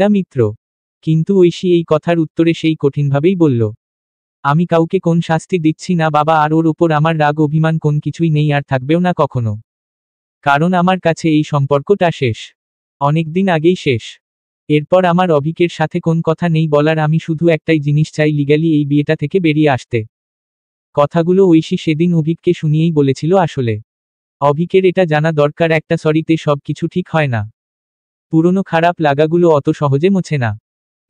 পিতা মিত্র। কিন্তু ঐশী এই কথার উত্তরে সেই কঠিনভাবেই বলল, আমি কাউকে কোন শাস্তি দিচ্ছি না বাবা, আর ওর ওপর আমার রাগ অভিমান কোন কিছুই নেই, আর থাকবেও না কখনো। কারণ আমার কাছে এই সম্পর্কটা শেষ, অনেকদিন আগেই শেষ। এরপর আমার অভিকের সাথে কোন কথা নেই বলার, আমি শুধু একটাই জিনিস চাই, লিগ্যালি এই বিয়েটা থেকে বেরিয়ে আসতে। কথাগুলো ঐশী সেদিন অভিককে শুনিয়েই বলেছিল। আসলে অভিকের এটা জানা দরকার, একটা সরিতে সবকিছু ঠিক হয় না। পুরনো খারাপ লাগাগুলো অত সহজে মোছে না।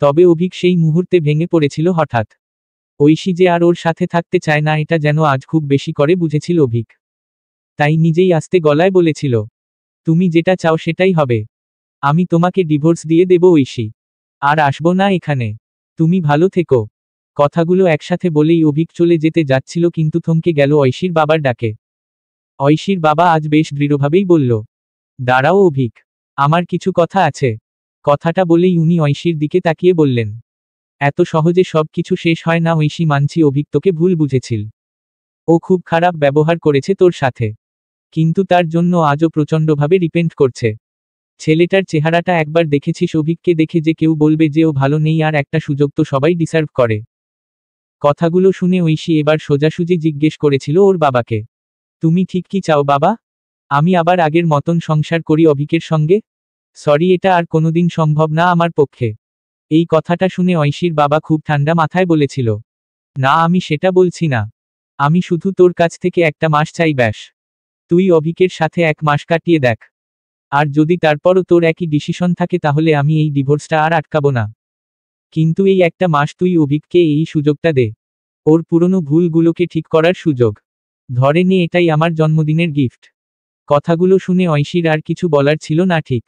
তবে অভিক সেই মুহূর্তে ভেঙে পড়েছিল হঠাৎ। ঐশী যে আর ওর সাথে থাকতে চায় না, এটা যেন আজ খুব বেশি করে বুঝেছিল অভিক। তাই নিজেই আস্তে গলায় বলেছিল, তুমি যেটা চাও সেটাই হবে। আমি তোমাকে ডিভোর্স দিয়ে দেব ঐশী, আর আসবো না এখানে। তুমি ভালো থেকো। কথাগুলো একসাথে বলেই অভিক চলে যেতে যাচ্ছিল, কিন্তু থমকে গেল ঐশীর বাবার ডাকে। ঐশীর বাবা আজ বেশ দৃঢ়ভাবেই বলল, দাঁড়াও অভিক, আমার কিছু কথা আছে। কথাটা বলেই উনি ঐশীর দিকে তাকিয়ে বললেন, এত সহজে সব কিছু শেষ হয় না ঐশী, মানছি অভিক তোকে ভুল বুঝেছিল। ও খুব খারাপ ব্যবহার করেছে তোর সাথে, কিন্তু তার জন্য আজও প্রচণ্ডভাবে রিপেন্ট করছে। ছেলেটার চেহারাটা একবার দেখেছিস অভিককে দেখে, যে কেউ বলবে যে ও ভালো নেই, আর একটা সুযোগ তো সবাই ডিসার্ভ করে। কথাগুলো শুনে ঐশী এবার সোজাসুজি জিজ্ঞেস করেছিল ওর বাবাকে, তুমি ঠিক কি চাও বাবা? আমি আবার আগের মতন সংসার করি অভিকের সঙ্গে? সরি, এটা আর কোনোদিন সম্ভব না আমার পক্ষে। এই কথাটা শুনে ঐশীর বাবা খুব ঠান্ডা মাথায় বলেছিল, না আমি সেটা বলছি না। আমি শুধু তোর কাছ থেকে একটা মাস চাই ব্যাস। তুই অভিকের সাথে 1 মাস কাটিয়ে দেখ, আর যদি তারপরও তোর একই ডিসিশন থাকে তাহলে আমি এই ডিভোর্সটা আর আটকাবো না। কিন্তু এই একটা মাস তুই অভিককে এই সুযোগটা দে, ওর পুরনো ভুলগুলোকে ঠিক করার সুযোগ। ধরে নে এটাই আমার জন্মদিনের গিফট। কথাগুলো শুনে ঐশীর আর কিছু বলার ছিল না। ঠিক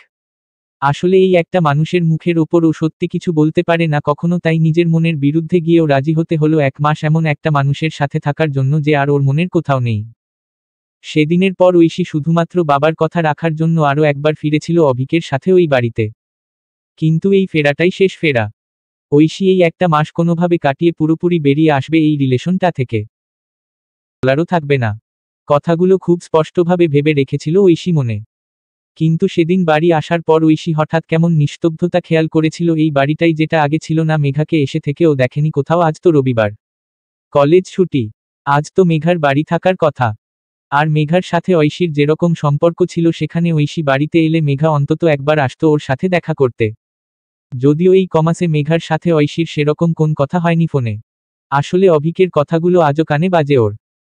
আসলে এই একটা মানুষের মুখের ওপর ও সত্যি কিছু বলতে পারে না কখনো, তাই নিজের মনের বিরুদ্ধে গিয়েও রাজি হতে হলো 1 মাস এমন একটা মানুষের সাথে থাকার জন্য যে আর ওর মনের কোথাও নেই। সেদিনের পর ঐশী শুধুমাত্র বাবার কথা রাখার জন্য আরও একবার ফিরেছিল অভিকের সাথে ওই বাড়িতে। কিন্তু এই ফেরাটাই শেষ ফেরা। ঐশী এই একটা মাস কোনোভাবে কাটিয়ে পুরোপুরি বেরিয়ে আসবে এই রিলেশনটা থেকে, বলারও থাকবে না। কথাগুলো খুব স্পষ্টভাবে ভেবে রেখেছিল ঐশী মনে। কিন্তু সেদিন বাড়ি আসার পর ঐশী হঠাৎ কেমন নিস্তব্ধতা খেয়াল করেছিল এই বাড়িটাই, যেটা আগে ছিল না। মেঘাকে এসে থেকেও দেখেনি কোথাও। আজ তো রবিবার, কলেজ ছুটি, আজ তো মেঘার বাড়ি থাকার কথা। আর মেঘার সাথে ঐশীর যেরকম সম্পর্ক ছিল, সেখানে ঐশী বাড়িতে এলে মেঘা অন্তত একবার আসতো ওর সাথে দেখা করতে। যদিও এই কমাসে মেঘার সাথে ঐশীর সেরকম কোন কথা হয়নি ফোনে। আসলে অভিকের কথাগুলো আজও কানে বাজে ওর।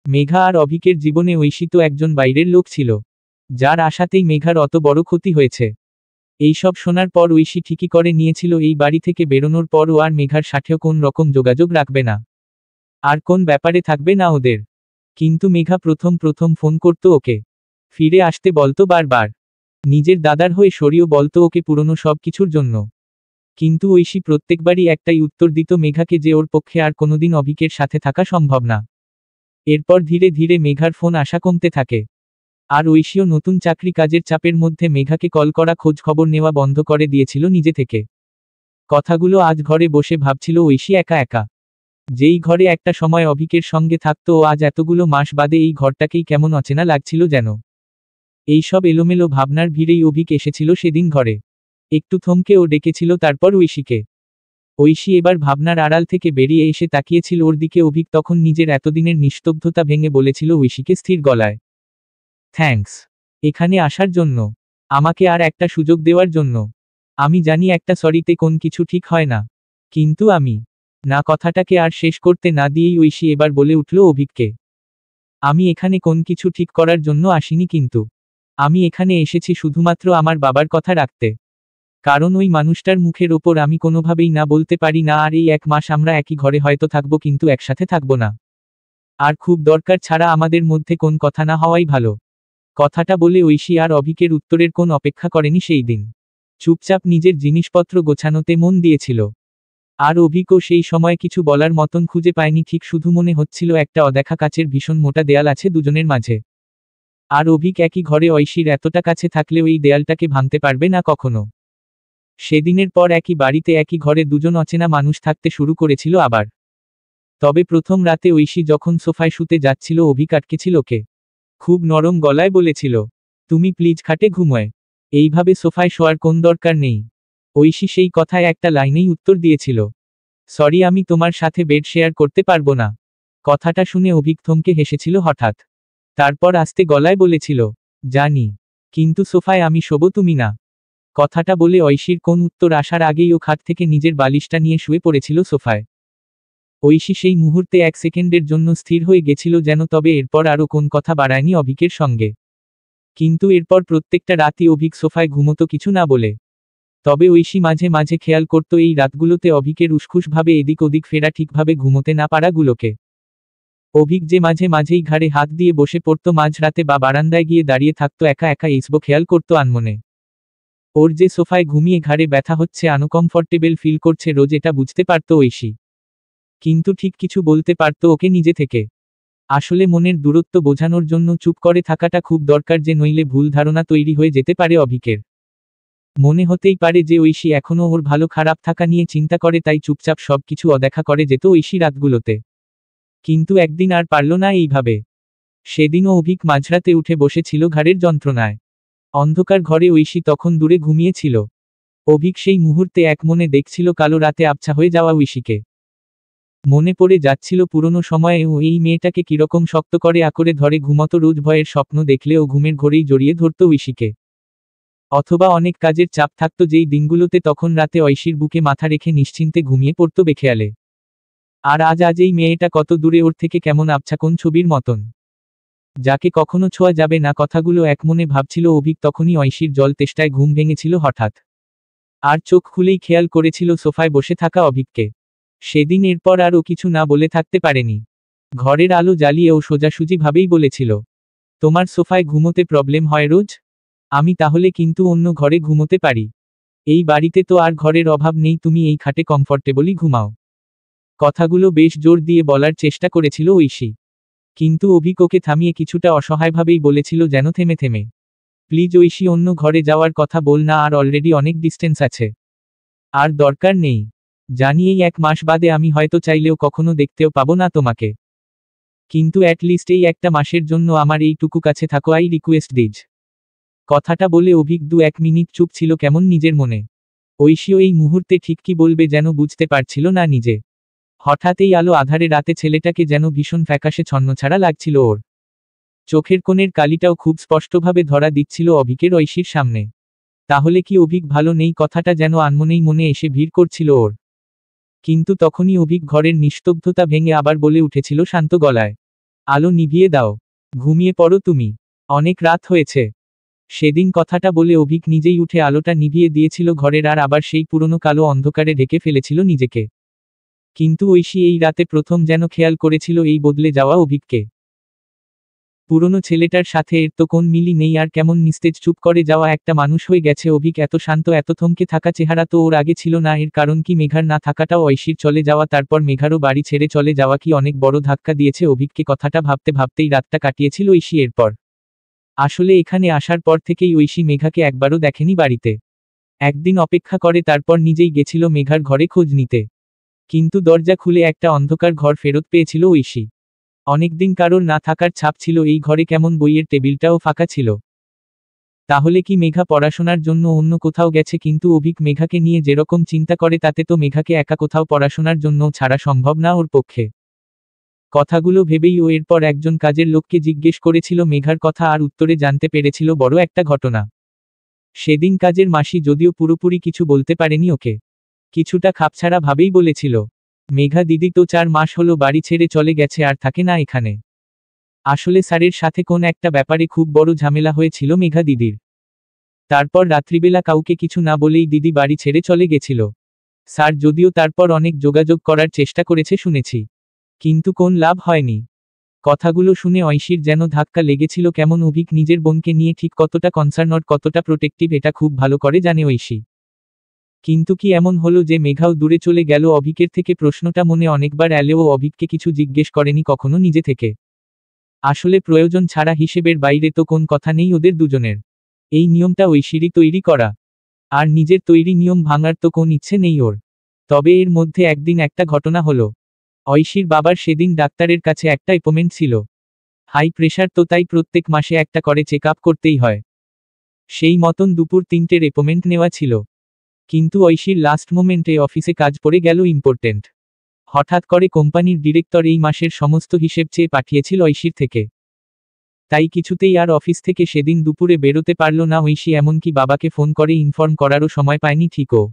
মেঘা আর অভিকের জীবনে ঐশী তো একজন বাইরের লোক ছিল, যার আশাতেই মেঘার অত বড় ক্ষতি হয়েছে। এইসব শোনার পর ঐশী ঠিকই করে নিয়েছিল এই বাড়ি থেকে বেরোনোর পর ও আর মেঘার সাথেও কোন রকম যোগাযোগ রাখবে না, আর কোন ব্যাপারে থাকবে না ওদের। কিন্তু মেঘা প্রথম প্রথম ফোন করতো ওকে, ফিরে আসতে বলতো বারবার, নিজের দাদার হয়ে সরিয়ে বলতো ওকে পুরনো সব কিছুর জন্য। কিন্তু ঐশী প্রত্যেকবারই একটাই উত্তর দিত মেঘাকে, যে ওর পক্ষে আর কোনোদিন অভিকের সাথে থাকা সম্ভব না। এরপর ধীরে ধীরে মেঘার ফোন আসা কমতে থাকে, আর ঐশীও নতুন চাকরি কাজের চাপের মধ্যে মেঘাকে কল করা খোঁজ খবর নেওয়া বন্ধ করে দিয়েছিল নিজে থেকে। কথাগুলো আজ ঘরে বসে ভাবছিল ঐশী একা একা। যেই ঘরে একটা সময় অভিকের সঙ্গে থাকতো, ও আজ এতগুলো মাস বাদে এই ঘরটাকেই কেমন অচেনা লাগছিল যেন। এইসব এলোমেলো ভাবনার ভিড়েই অভিক এসেছিল সেদিন ঘরে। একটু থমকে ও ডেকেছিল তারপর ঐশীকে। ঐশী এবার ভাবনার আড়াল থেকে বেরিয়ে এসে তাকিয়েছিল ওর দিকে। অভিক তখন নিজের এতদিনের নিস্তব্ধতা ভেঙে বলেছিল ঐশীকে স্থির গলায়, থ্যাঙ্কস এখানে আসার জন্য, আমাকে আর একটা সুযোগ দেওয়ার জন্য। আমি জানি একটা সরিতে কোন কিছু ঠিক হয় না, কিন্তু আমি না। কথাটাকে আর শেষ করতে না দিয়েই ঐশী এবার বলে উঠল অভিককে, আমি এখানে কোন কিছু ঠিক করার জন্য আসিনি, কিন্তু আমি এখানে এসেছি শুধুমাত্র আমার বাবার কথা রাখতে। কারণ ওই মানুষটার মুখের ওপর আমি কোনোভাবেই না বলতে পারি না। আর এই 1 মাস আমরা একই ঘরে হয়তো থাকবো, কিন্তু একসাথে থাকবো না। আর খুব দরকার ছাড়া আমাদের মধ্যে কোন কথা না হওয়াই ভালো। কথাটা বলে ঐশী আর অভিকের উত্তরের কোন অপেক্ষা করেনি সেই দিন। চুপচাপ নিজের জিনিসপত্র গোছানোতে মন দিয়েছিল। আর অভিকও সেই সময় কিছু বলার মতন খুঁজে পায়নি। ঠিক শুধু মনে হচ্ছিল একটা অদেখা কাচের ভীষণ মোটা দেয়াল আছে দুজনের মাঝে। আর অভিক একই ঘরে ঐশীর এতটা কাছে থাকলেও এই দেয়ালটাকে ভাঙতে পারবে না কখনো। সেদিনের পর একই বাড়িতে একই ঘরে দুজন অচেনা মানুষ থাকতে শুরু করেছিল আবার। তবে প্রথম রাতে ঐশী যখন সোফায় শুতে যাচ্ছিল, অভিক আটকেছিল ওকে। খুব নরম গলায় বলেছিল, তুমি প্লিজ খাটে ঘুমোয়, এইভাবে সোফায় শোয়ার কোন দরকার নেই। ঐশী সেই কথায় একটা লাইনেই উত্তর দিয়েছিল, সরি আমি তোমার সাথে বেড শেয়ার করতে পারবো না। কথাটা শুনে অভিক থমকে হেসেছিল হঠাৎ। তারপর আস্তে গলায় বলেছিল, জানি, কিন্তু সোফায় আমি শোবো, তুমি না। কথাটা বলে ঐশীর কোন উত্তর আসার আগেই ও খাট থেকে নিজের বালিশটা নিয়ে শুয়ে পড়েছিল সোফায়। ঐশী সেই মুহূর্তে 1 সেকেন্ডের জন্য স্থির হয়ে গেছিল যেন, তবে এরপর আরও কোন কথা বাড়ায়নি অভিকের সঙ্গে। কিন্তু এরপর প্রত্যেকটা রাতই অভিক সোফায় ঘুমতো কিছু না বলে। তবে ঐশী মাঝে মাঝে খেয়াল করত এই রাতগুলোতে অভিকের উসখুসভাবে এদিক ওদিক ফেরা, ঠিকভাবে ঘুমোতে না পারাগুলোকে। অভিক যে মাঝে মাঝেই ঘাড়ে হাত দিয়ে বসে পড়তো মাঝরাতে বা বারান্দায় গিয়ে দাঁড়িয়ে থাকতো একা একা, এইসব খেয়াল করত আনমনে। ওর যে সোফায় ঘুমিয়ে ঘাড়ে ব্যথা হচ্ছে, আনকমফর্টেবল ফিল করছে রোজ, এটা বুঝতে পারত ঐশী। কিন্তু ঠিক কিছু বলতে পারত ওকে নিজে থেকে। আসলে মনের দূরত্ব বোঝানোর জন্য চুপ করে থাকাটা খুব দরকার, যে নইলে ভুল ধারণা তৈরি হয়ে যেতে পারে অভিকের। মনে হতেই পারে যে ঐশী এখনও ওর ভালো খারাপ থাকা নিয়ে চিন্তা করে, তাই চুপচাপ সবকিছু অদেখা করে যেত ঐশী রাতগুলোতে। কিন্তু একদিন আর পারল না এইভাবে। সেদিনও অভিক মাঝরাতে উঠে বসেছিল ঘাড়ের যন্ত্রণায়। অন্ধকার ঘরে ঐশী তখন দূরে ঘুমিয়েছিল। অভিক সেই মুহূর্তে এক মনে দেখছিল কালো রাতে আবছা হয়ে যাওয়া ঐশীকে। মনে পড়ে যাচ্ছিল পুরনো সময়ে ও এই মেয়েটাকে কিরকম শক্ত করে আঁকড়ে ধরে ঘুমতো, রোজ ভয়ের স্বপ্ন দেখলে ও ঘুমের ঘোরেই জড়িয়ে ধরত ঐশীকে। অথবা অনেক কাজের চাপ থাকত যেই দিনগুলোতে, তখন রাতে ঐশীর বুকে মাথা রেখে নিশ্চিন্তে ঘুমিয়ে পড়ত বেখেয়ালে। আর আজ এই মেয়েটা কত দূরে ওর থেকে, কেমন আবছা কোন ছবির মতন, যাকে কখনো ছোঁয়া যাবে না। কথাগুলো একমনে ভাবছিল অভিক, তখনই ঐশীর জল তেষ্টায় ঘুম ভেঙেছিল হঠাৎ। আর চোখ খুলেই খেয়াল করেছিল সোফায় বসে থাকা অভিককে। সেদিন এরপর আর ও কিছু না বলে থাকতে পারেনি। ঘরের আলো জ্বালিয়ে ও সোজাসুজি ভাবেই বলেছিল, তোমার সোফায় ঘুমোতে প্রবলেম হয় রোজ? আমি তাহলে কিন্তু অন্য ঘরে ঘুমোতে পারি। এই বাড়িতে তো আর ঘরের অভাব নেই, তুমি এই খাটে কমফর্টেবলি ঘুমাও। কথাগুলো বেশ জোর দিয়ে বলার চেষ্টা করেছিল ঐশী। কিন্তু অভিক ওকে থামিয়ে কিছুটা অসহায়ভাবেই বলেছিল, যেন থেমে থেমে, প্লিজ ঐশী, অন্য ঘরে যাওয়ার কথা বল না, আর অলরেডি অনেক ডিস্টেন্স আছে। আর দরকার নেই। জানি এই 1 মাস বাদে আমি হয়তো চাইলেও কখনো দেখতেও পাবো না তোমাকে। কিন্তু অ্যাটলিস্ট এই একটা মাসের জন্য আমার এইটুকু কাছে থাকো, আই রিকোয়েস্ট দিজ। কথাটা বলে অভিক 2-1 মিনিট চুপ ছিল কেমন নিজের মনে। ঐশীও এই মুহূর্তে ঠিক কি বলবে যেন বুঝতে পারছিল না নিজে। হঠাৎ এই আলো আধারে রাতে ছেলেটাকে যেন ভীষণ ফ্যাকাশে ছন্নছাড়া লাগছিল ওর। চোখের কোণের কালিটাও খুব স্পষ্টভাবে ধরা দিচ্ছিল অভিকের ঐশীর সামনে। তাহলে কি অভিক ভালো নেই? কথাটা যেন আনমনেই মনে এসে ভিড় করছিল ওর। কিন্তু তখনই অভিক ঘরের নিস্তব্ধতা ভেঙে আবার বলে উঠেছিল শান্ত গলায়, আলো নিভিয়ে দাও, ঘুমিয়ে পড়ো তুমি, অনেক রাত হয়েছে। সেদিন কথাটা বলে অভিক নিজেই উঠে আলোটা নিভিয়ে দিয়েছিল ঘরের, আর আবার সেই পুরনো কালো অন্ধকারে ঢেকে ফেলেছিল নিজেকে। কিন্তু ঐশী এই রাতে প্রথম যেন খেয়াল করেছিল এই বদলে যাওয়া অভিককে। পুরনো ছেলেটার সাথে এর তো কোন মিলই নেই, আর কেমন নিস্তেজ চুপ করে যাওয়া একটা মানুষ হয়ে গেছে অভিক। এত শান্ত, এত থমকে থাকা চেহারা তো ওর আগে ছিল না। এর কারণ কি মেঘার না থাকাটাও, ঐশীর চলে যাওয়া, তারপর মেঘারও বাড়ি ছেড়ে চলে যাওয়া কি অনেক বড় ধাক্কা দিয়েছে অভিককে? কথাটা ভাবতে ভাবতেই রাতটা কাটিয়েছিল ঐশী এরপর। আসলে এখানে আসার পর থেকেই ঐশী মেঘাকে একবারও দেখেনি বাড়িতে। একদিন অপেক্ষা করে তারপর নিজেই গেছিল মেঘার ঘরে খোঁজ নিতে। কিন্তু দরজা খুলে একটা অন্ধকার ঘর ফেরত পেয়েছিল ঐশী। অনেকদিন কারোর না থাকার ছাপ ছিল এই ঘরে, কেমন বইয়ের টেবিলটাও ফাঁকা ছিল। তাহলে কি মেঘা পড়াশোনার জন্য অন্য কোথাও গেছে? কিন্তু অভিক মেঘাকে নিয়ে যেরকম চিন্তা করে, তাতে তো মেঘাকে একা কোথাও পড়াশোনার জন্য ছাড়া সম্ভব না ওর পক্ষে। কথাগুলো ভেবেই ও এরপর একজন কাজের লোককে জিজ্ঞেস করেছিল মেঘার কথা, আর উত্তরে জানতে পেরেছিল বড় একটা ঘটনা। সেদিন কাজের মাসি যদিও পুরোপুরি কিছু বলতে পারেনি ওকে, কিছুটা খাপছাড়া ভাবেই বলেছিল, মেঘা দিদি তো 4 মাস হলো বাড়ি ছেড়ে চলে গেছে, আর থাকে না এখানে। আসলে স্যারের সাথে কোন একটা ব্যাপারে খুব বড় ঝামেলা হয়েছিল মেঘা দিদির। তারপর রাত্রিবেলা কাউকে কিছু না বলেই দিদি বাড়ি ছেড়ে চলে গেছিল। স্যার যদিও তারপর অনেক যোগাযোগ করার চেষ্টা করেছে শুনেছি, কিন্তু কোন লাভ হয়নি। কথাগুলো শুনে ঐশীর যেন ধাক্কা লেগেছিল কেমন। অভিক নিজের বোনকে নিয়ে ঠিক কতটা কনসার্নড, কতটা প্রোটেক্টিভ, এটা খুব ভালো করে জানে ঐশী। কিন্তু কি এমন হলো যে মেঘাও দূরে চলে গেল অভিকের থেকে? প্রশ্নটা মনে অনেকবার এলেও অভিককে কিছু জিজ্ঞেস করেনি কখনো নিজে থেকে। আসলে প্রয়োজন ছাড়া হিসেবের বাইরে তো কোন কথা নেই ওদের দুজনের। এই নিয়মটা ঐশীরই তৈরি করা, আর নিজের তৈরি নিয়ম ভাঙার তো কোন ইচ্ছে নেই ওর। তবে এর মধ্যে একদিন একটা ঘটনা হলো। ঐশীর বাবার সেদিন ডাক্তারের কাছে একটা অ্যাপয়েন্টমেন্ট ছিল। হাই প্রেশার তো, তাই প্রত্যেক মাসে একটা করে চেক আপ করতেই হয়। সেই মতন দুপুর 3টের অ্যাপয়েন্টমেন্ট নেওয়া ছিল। কিন্তু ঐশীর লাস্ট মোমেন্টে অফিসে কাজ পড়ে গেল ইম্পর্টেন্ট। হঠাৎ করে কোম্পানির ডিরেক্টর এই মাসের সমস্ত হিসেব চেয়ে পাঠিয়েছিল ঐশীর থেকে। তাই কিছুতেই আর অফিস থেকে সেদিন দুপুরে বেরোতে পারল না ঐশী, এমনকি বাবাকে ফোন করে ইনফর্ম করারও সময় পায়নি ঠিকও।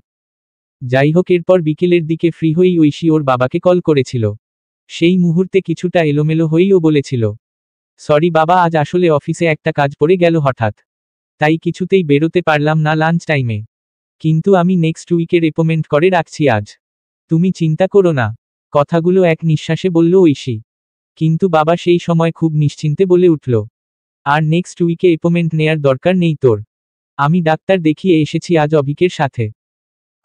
যাই হোক, এরপর বিকেলের দিকে ফ্রি হয়েই ঐশী ওর বাবাকে কল করেছিল। সেই মুহূর্তে কিছুটা এলোমেলো হয়েই ও বলেছিল, সরি বাবা, আজ আসলে অফিসে একটা কাজ পড়ে গেল হঠাৎ, তাই কিছুতেই বেরোতে পারলাম না লাঞ্চ টাইমে। কিন্তু আমি নেক্সট উইকের অ্যাপয়েন্টমেন্ট করে রাখছি আজ, তুমি চিন্তা করো না। কথাগুলো এক নিঃশ্বাসে বলল ঐশী। কিন্তু বাবা সেই সময় খুব নিশ্চিন্তে বলে উঠল, আর নেক্সট উইকে অ্যাপয়েন্টমেন্ট নেয়ার দরকার নেই তোর। আমি ডাক্তার দেখিয়ে এসেছি আজ অভিকের সাথে।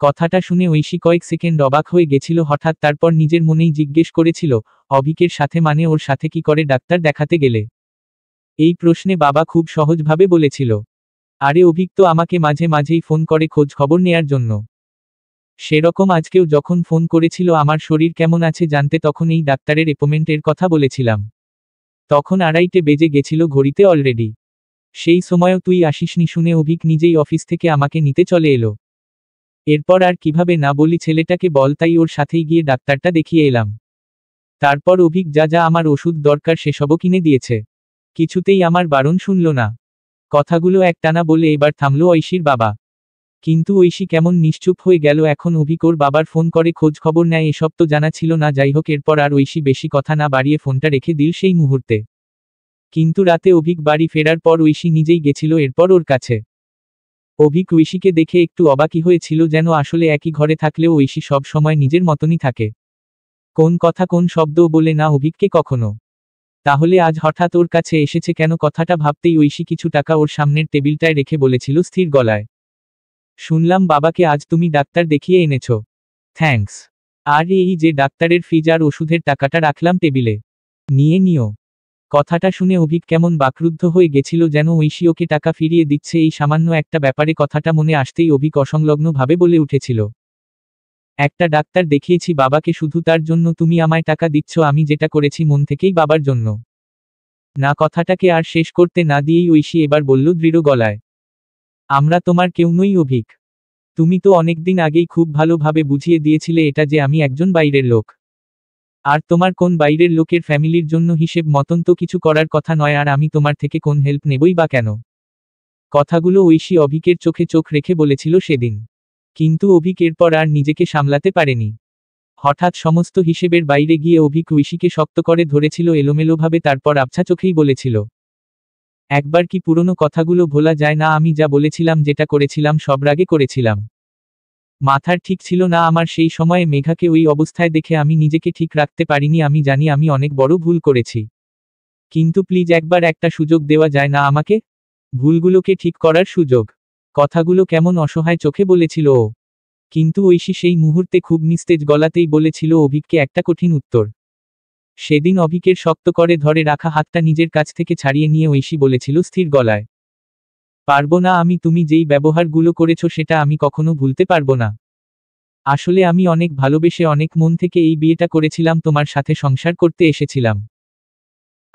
কথাটা শুনে ঐশী কয়েক সেকেন্ড অবাক হয়ে গেছিল হঠাৎ, তারপর নিজের মনেই জিজ্ঞেস করেছিল, অভিকের সাথে মানে ওর সাথে কি করে ডাক্তার দেখাতে গেলে? এই প্রশ্নে বাবা খুব সহজভাবে বলেছিল, আরে অভিক তো আমাকে মাঝে মাঝেই ফোন করে খোঁজ খবর নেয়ার জন্য। সেরকম আজকেও যখন ফোন করেছিল আমার শরীর কেমন আছে জানতে, তখন এই ডাক্তারের অ্যাপয়েন্টমেন্টের কথা বলেছিলাম। তখন 2:30 বেজে গেছিল ঘড়িতে অলরেডি। সেই সময়ও তুই আসিসনি শুনে অভিক নিজেই অফিস থেকে আমাকে নিতে চলে এলো। এরপর আর কিভাবে না বলি ছেলেটাকে বল, তাই ওর সাথেই গিয়ে ডাক্তারটা দেখিয়ে এলাম। তারপর অভিক যা যা আমার ওষুধ দরকার সেসবও কিনে দিয়েছে। কিছুতেই আমার বারণ শুনল না। কথাগুলো একটানা বলে এবার থামল ঐশীর বাবা। কিন্তু ঐশী কেমন নিশ্চুপ হয়ে গেল। এখন অভিক ওর বাবার ফোন করে খোঁজ খবর নেয় এসব তো জানা ছিল না। যাই হোক, এরপর আর ঐশী বেশি কথা না বাড়িয়ে ফোনটা রেখে দিল সেই মুহূর্তে। কিন্তু রাতে অভিক বাড়ি ফেরার পর ঐশী নিজেই গেছিল এরপর ওর কাছে। অভিক ঐশীকে দেখে একটু অবাকই হয়েছিল, যেন আসলে একই ঘরে থাকলেও ঐশী সব সময় নিজের মতনই থাকে, কোন কথা কোন শব্দও বলে না অভিককে কখনো। তাহলে আজ হঠাৎ ওর কাছে এসেছে কেন? কথাটা ভাবতেই ঐশী কিছু টাকা ওর সামনের টেবিলটায় রেখে বলেছিল স্থির গলায়, শুনলাম বাবাকে আজ তুমি ডাক্তার দেখিয়ে এনেছ, থ্যাঙ্কস। আর এই যে ডাক্তারের ফিজ আর ওষুধের টাকাটা রাখলাম টেবিলে, নিয়ে নিও। কথাটা শুনে অভিক কেমন বাকরুদ্ধ হয়ে গেছিল, যেন ঐশী ওকে টাকা ফিরিয়ে দিচ্ছে এই সামান্য একটা ব্যাপারে। কথাটা মনে আসতেই অভিক অসংলগ্নভাবে বলে উঠেছিল, একটা ডাক্তার দেখিয়েছি বাবাকে শুধু তার জন্য তুমি আমায় টাকা দিচ্ছ? আমি যেটা করেছি মন থেকেই বাবার জন্য না। কথাটাকে আর শেষ করতে না দিয়েই ঐশী এবার বলল দৃঢ় গলায়, আমরা তোমার কেউ নই অভিক। তুমি তো অনেকদিন আগেই খুব ভালোভাবে বুঝিয়ে দিয়েছিলে এটা যে আমি একজন বাইরের লোক। আর তোমার কোন বাইরের লোকের ফ্যামিলির জন্য হিসেব মতন তো কিছু করার কথা নয়, আর আমি তোমার থেকে কোন হেল্প নেবই বা কেন? কথাগুলো ঐশী অভিকের চোখে চোখ রেখে বলেছিল সেদিন। কিন্তু অভিক এরপর আর নিজেকে সামলাতে পারেনি। হঠাৎ সমস্ত হিসেবের বাইরে গিয়ে অভিক ঐশীকে শক্ত করে ধরেছিল এলোমেলোভাবে, তারপর আবছা চোখেই বলেছিল, একবার কি পুরনো কথাগুলো ভোলা যায় না? আমি যা বলেছিলাম, যেটা করেছিলাম সব রাগে করেছিলাম। মাথার ঠিক ছিল না আমার সেই সময়ে। মেঘাকে ওই অবস্থায় দেখে আমি নিজেকে ঠিক রাখতে পারিনি। আমি জানি আমি অনেক বড় ভুল করেছি, কিন্তু প্লিজ একবার একটা সুযোগ দেওয়া যায় না আমাকে, ভুলগুলোকে ঠিক করার সুযোগ? কথাগুলো কেমন অসহায় চোখে বলেছিল ও। কিন্তু ঐশী সেই মুহূর্তে খুব নিস্তেজ গলাতেই বলেছিল অভিককে একটা কঠিন উত্তর। সেদিন অভিকের শক্ত করে ধরে রাখা হাতটা নিজের কাছ থেকে ছাড়িয়ে নিয়ে ঐশী বলেছিল স্থির গলায়, পারবো না আমি, তুমি যেই ব্যবহারগুলো করেছো সেটা আমি কখনো ভুলতে পারবো না। আসলে আমি অনেক ভালোবেসে অনেক মন থেকে এই বিয়েটা করেছিলাম, তোমার সাথে সংসার করতে এসেছিলাম।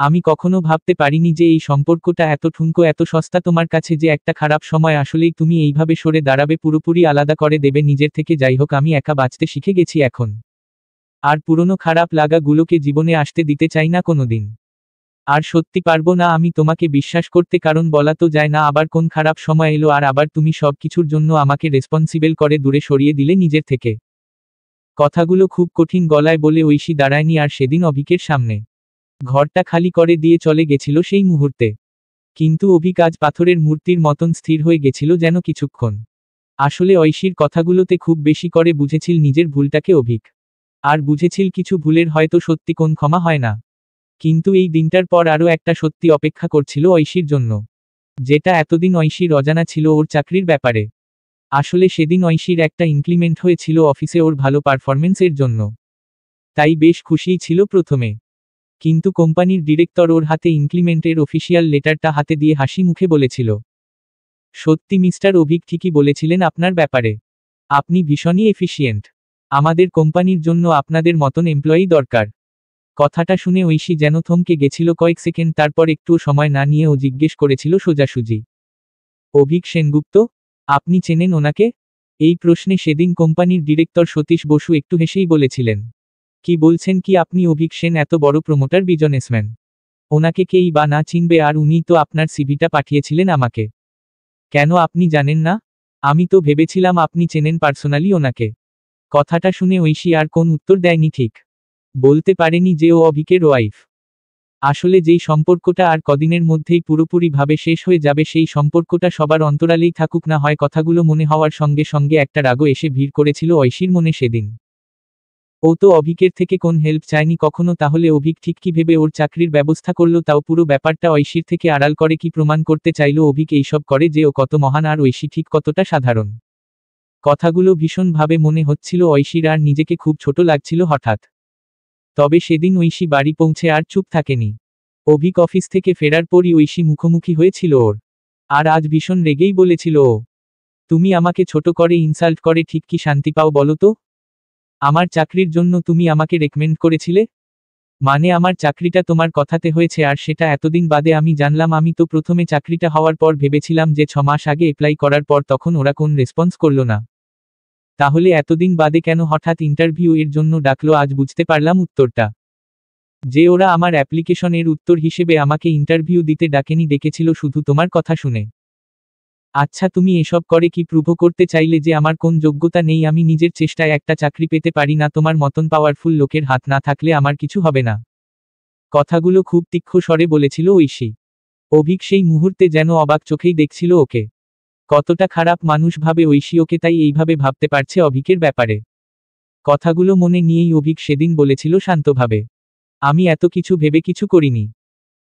আমি কখনো ভাবতে পারিনি যে এই সম্পর্কটা এত ঠুনকো, এত সস্তা তোমার কাছে, যে একটা খারাপ সময় আসলেই তুমি এইভাবে সরে দাঁড়াবে, পুরোপুরি আলাদা করে দেবে নিজের থেকে। যাই হোক, আমি একা বাঁচতে শিখে গেছি এখন, আর পুরনো খারাপ লাগাগুলোকে জীবনে আসতে দিতে চাই না কোনোদিন। আর সত্যি পারবো না আমি তোমাকে বিশ্বাস করতে, কারণ বলা তো যায় না আবার কোন খারাপ সময় এলো আর আবার তুমি সব কিছুর জন্য আমাকে রেসপন্সিবল করে দূরে সরিয়ে দিলে নিজের থেকে। কথাগুলো খুব কঠিন গলায় বলে ঐশী দাঁড়ায়নি আর সেদিন অভিকের সামনে। ঘরটা খালি করে দিয়ে চলে গেছিল সেই মুহূর্তে। কিন্তু অভিক আজ পাথরের মূর্তির মতন স্থির হয়ে গেছিল যেন কিছুক্ষণ। আসলে ঐশীর কথাগুলোতে খুব বেশি করে বুঝেছিল নিজের ভুলটাকে অভিক, আর বুঝেছিল কিছু ভুলের হয়তো সত্যি কোন ক্ষমা হয় না। কিন্তু এই দিনটার পর আরও একটা সত্যি অপেক্ষা করছিল ঐশীর জন্য, যেটা এতদিন ঐশীর অজানা ছিল, ওর চাকরির ব্যাপারে। আসলে সেদিন ঐশীর একটা ইনক্রিমেন্ট হয়েছিল অফিসে ওর ভালো পারফরমেন্সের জন্য, তাই বেশ খুশিই ছিল প্রথমে। কিন্তু কোম্পানির ডিরেক্টর ওর হাতে ইনক্রিমেন্টের অফিসিয়াল লেটারটা হাতে দিয়ে হাসি মুখে বলেছিল, সত্যি মিস্টার অভিক ঠিকই বলেছিলেন আপনার ব্যাপারে, আপনি ভীষণই এফিশিয়েন্ট। আমাদের কোম্পানির জন্য আপনাদের মতন এমপ্লয়ি দরকার। কথাটা শুনে ঐশী যেন থমকে গেছিল কয়েক সেকেন্ড, তারপর একটুও সময় না নিয়ে ও জিজ্ঞেস করেছিল সোজাসুজি, অভিক সেনগুপ্ত? আপনি চেনেন ওনাকে? এই প্রশ্নে সেদিন কোম্পানির ডিরেক্টর সতীশ বসু একটু হেসেই বলেছিলেন, কি বলছেন কি আপনি? অভিক সেন এত বড় প্রমোটার, বিজনেসম্যান, ওনাকে কেই বা না চিনবে? আর উনিই তো আপনার সিভিটা পাঠিয়েছিলেন আমাকে। কেন আপনি জানেন না? আমি তো ভেবেছিলাম আপনি চেনেন পার্সোনালি ওনাকে। কথাটা শুনে ঐশী আর কোন উত্তর দেয়নি, ঠিক বলতে পারেনি যে ও অভিকের ওয়াইফ। আসলে যেই সম্পর্কটা আর কদিনের মধ্যেই পুরোপুরিভাবে শেষ হয়ে যাবে, সেই সম্পর্কটা সবার অন্তরালেই থাকুক না হয়। কথাগুলো মনে হওয়ার সঙ্গে সঙ্গে একটা রাগও এসে ভিড় করেছিল ঐশীর মনে সেদিন। ও তো অভিকের থেকে কোন হেল্প চায়নি কখনো, তাহলে অভিক ঠিক কি ভেবে ওর চাকরির ব্যবস্থা করলো, তাও পুরো ব্যাপারটা ঐশীর থেকে আড়াল করে? কি প্রমাণ করতে চাইলো অভিক এইসব করে যে ও কত মহান আর ঐশী ঠিক কতটা সাধারণ? কথাগুলো ভীষণভাবে মনে হচ্ছিল ঐশীর, আর নিজেকে খুব ছোট লাগছিল হঠাৎ। তবে সেদিন ঐশী বাড়ি পৌঁছে আর চুপ থাকেনি। অভিক অফিস থেকে ফেরার পরই ঐশী মুখোমুখি হয়েছিল ওর। আর আজ ভীষণ রেগেই বলেছিল ও, তুমি আমাকে ছোট করে, ইনসাল্ট করে ঠিক কি শান্তি পাও বলো তো? আমার চাকরির জন্য তুমি আমাকে রেকমেন্ড করেছিলে? মানে আমার চাকরিটা তোমার কথাতে হয়েছে, আর সেটা এতদিন বাদে আমি জানলাম? আমি তো প্রথমে চাকরিটা হওয়ার পর ভেবেছিলাম যে 6 মাস আগে অ্যাপ্লাই করার পর তখন ওরা কোন রেসপন্স করলো না। তাহলে এতদিন বাদে কেন হঠাৎ ইন্টারভিউ এর জন্য ডাকলো? আজ বুঝতে পারলাম উত্তরটা, যে ওরা আমার অ্যাপ্লিকেশন এর উত্তর হিসেবে আমাকে ইন্টারভিউ দিতে ডাকেনি, ডেকেছিল শুধু তোমার কথা শুনে। আচ্ছা, তুমি এসব করে কি প্রুভ করতে চাইলে যে আমার কোন যোগ্যতা নেই, আমি নিজের চেষ্টায় একটা চাকরি পেতে পারি না? তোমার মতন পাওয়ারফুল লোকের হাত না থাকলে আমার কিছু হবে না। কথাগুলো খুব তীক্ষ্ণ স্বরে বলেছিল ঐশী। অভিক সেই মুহূর্তে যেন অবাক চোখেই দেখছিল ওকে। কতটা খারাপ মানুষ ভাবে ঐশী ওকে, তাই এইভাবে ভাবতে পারছে অভিকের ব্যাপারে। কথাগুলো মনে নিয়েই অভিক সেদিন বলেছিল শান্তভাবে, আমি এত কিছু ভেবে কিছু করিনি।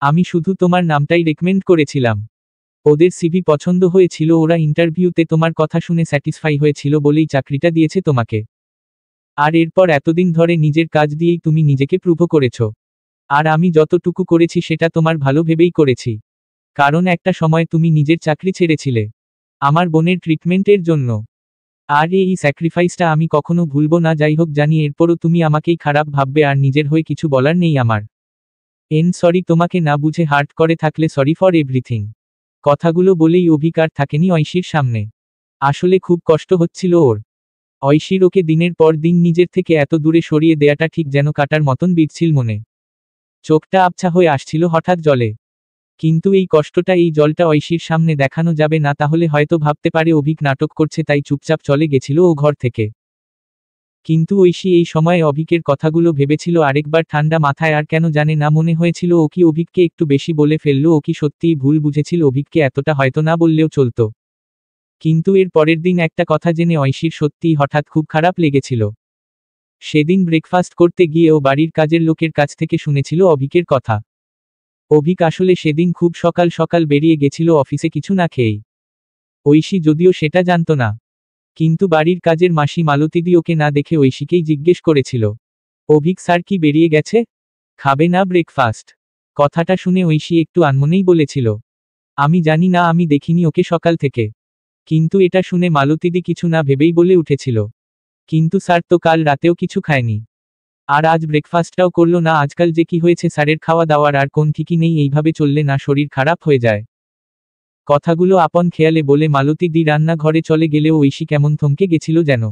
আমি শুধু তোমার নামটাই রেকমেন্ড করেছিলাম। ওদের সিভি পছন্দ হয়েছিল, ওরা ইন্টারভিউতে তোমার কথা শুনে স্যাটিসফাই হয়েছিল বলেই চাকরিটা দিয়েছে তোমাকে। আর এরপর এতদিন ধরে নিজের কাজ দিয়েই তুমি নিজেকে প্রুভ করেছ। আর আমি যতটুকু করেছি সেটা তোমার ভালো ভেবেই করেছি। কারণ একটা সময় তুমি নিজের চাকরি ছেড়েছিলে আমার বোনের ট্রিটমেন্টের জন্য। আর এই স্যাক্রিফাইসটা আমি কখনো ভুলবো না। যাই হোক, জানি এরপরও তুমি আমাকেই খারাপ ভাববে, আর নিজের হয়ে কিছু বলার নেই আমার। সরি, তোমাকে না বুঝে হার্ট করে থাকলে সরি ফর এভরিথিং। কথাগুলো বলেই অভিক আর থাকেনি ঐশীর সামনে। আসলে খুব কষ্ট হচ্ছিল ওর। ঐশীর ওকে দিনের পর দিন নিজের থেকে এত দূরে সরিয়ে দেয়াটা ঠিক যেন কাটার মতন বিঁধছিল মনে। চোখটা আবছা হয়ে আসছিল হঠাৎ জলে। কিন্তু এই কষ্টটা, এই জলটা ঐশীর সামনে দেখানো যাবে না, তাহলে হয়তো ভাবতে পারে অভিক নাটক করছে, তাই চুপচাপ চলে গেছিল ও ঘর থেকে। কিন্তু ঐশী এই সময় অভিকের কথাগুলো ভেবেছিল আরেকবার ঠান্ডা মাথায়। আর কেন জানে না মনে হয়েছিল ও কি অভিককে একটু বেশি বলে ফেললো, ও কি সত্যিই ভুল বুঝেছিল অভিককে? এতটা হয়তো না বললেও চলতো। কিন্তু এর পরের দিন একটা কথা জেনে ঐশীর সত্যিই হঠাৎ খুব খারাপ লেগেছিল। সেদিন ব্রেকফাস্ট করতে গিয়ে ও বাড়ির কাজের লোকের কাছ থেকে শুনেছিল অভিকের কথা। অভিক আসলে সেদিন খুব সকাল সকাল বেরিয়ে গেছিল অফিসে কিছু না খেয়েই। ঐশী যদিও সেটা জানত না, কিন্তু বাড়ির কাজের মাসি মালতীদি ওকে না দেখে ঐশীকেই জিজ্ঞেস করেছিল, অভিক স্যার কি বেরিয়ে গেছে? খাবে না ব্রেকফাস্ট? কথাটা শুনে ঐশী একটু আনমনেই বলেছিল, আমি জানি না, আমি দেখিনি ওকে সকাল থেকে। কিন্তু এটা শুনে মালতীদি কিছু না ভেবেই বলে উঠেছিল, কিন্তু স্যার তো কাল রাতেও কিছু খায়নি, আর আজ ব্রেকফাস্টটাও করলো না। আজকাল যে কি হয়েছে স্যারের, খাওয়া দাওয়ার আর কোন ঠিকই নেই, এইভাবে চললে না শরীর খারাপ হয়ে যায়। কথাগুলো আপন খেয়ালে বলে মালতীদি রান্নাঘরে চলে গেলেও ঐশী কেমন থমকে গেছিল যেন।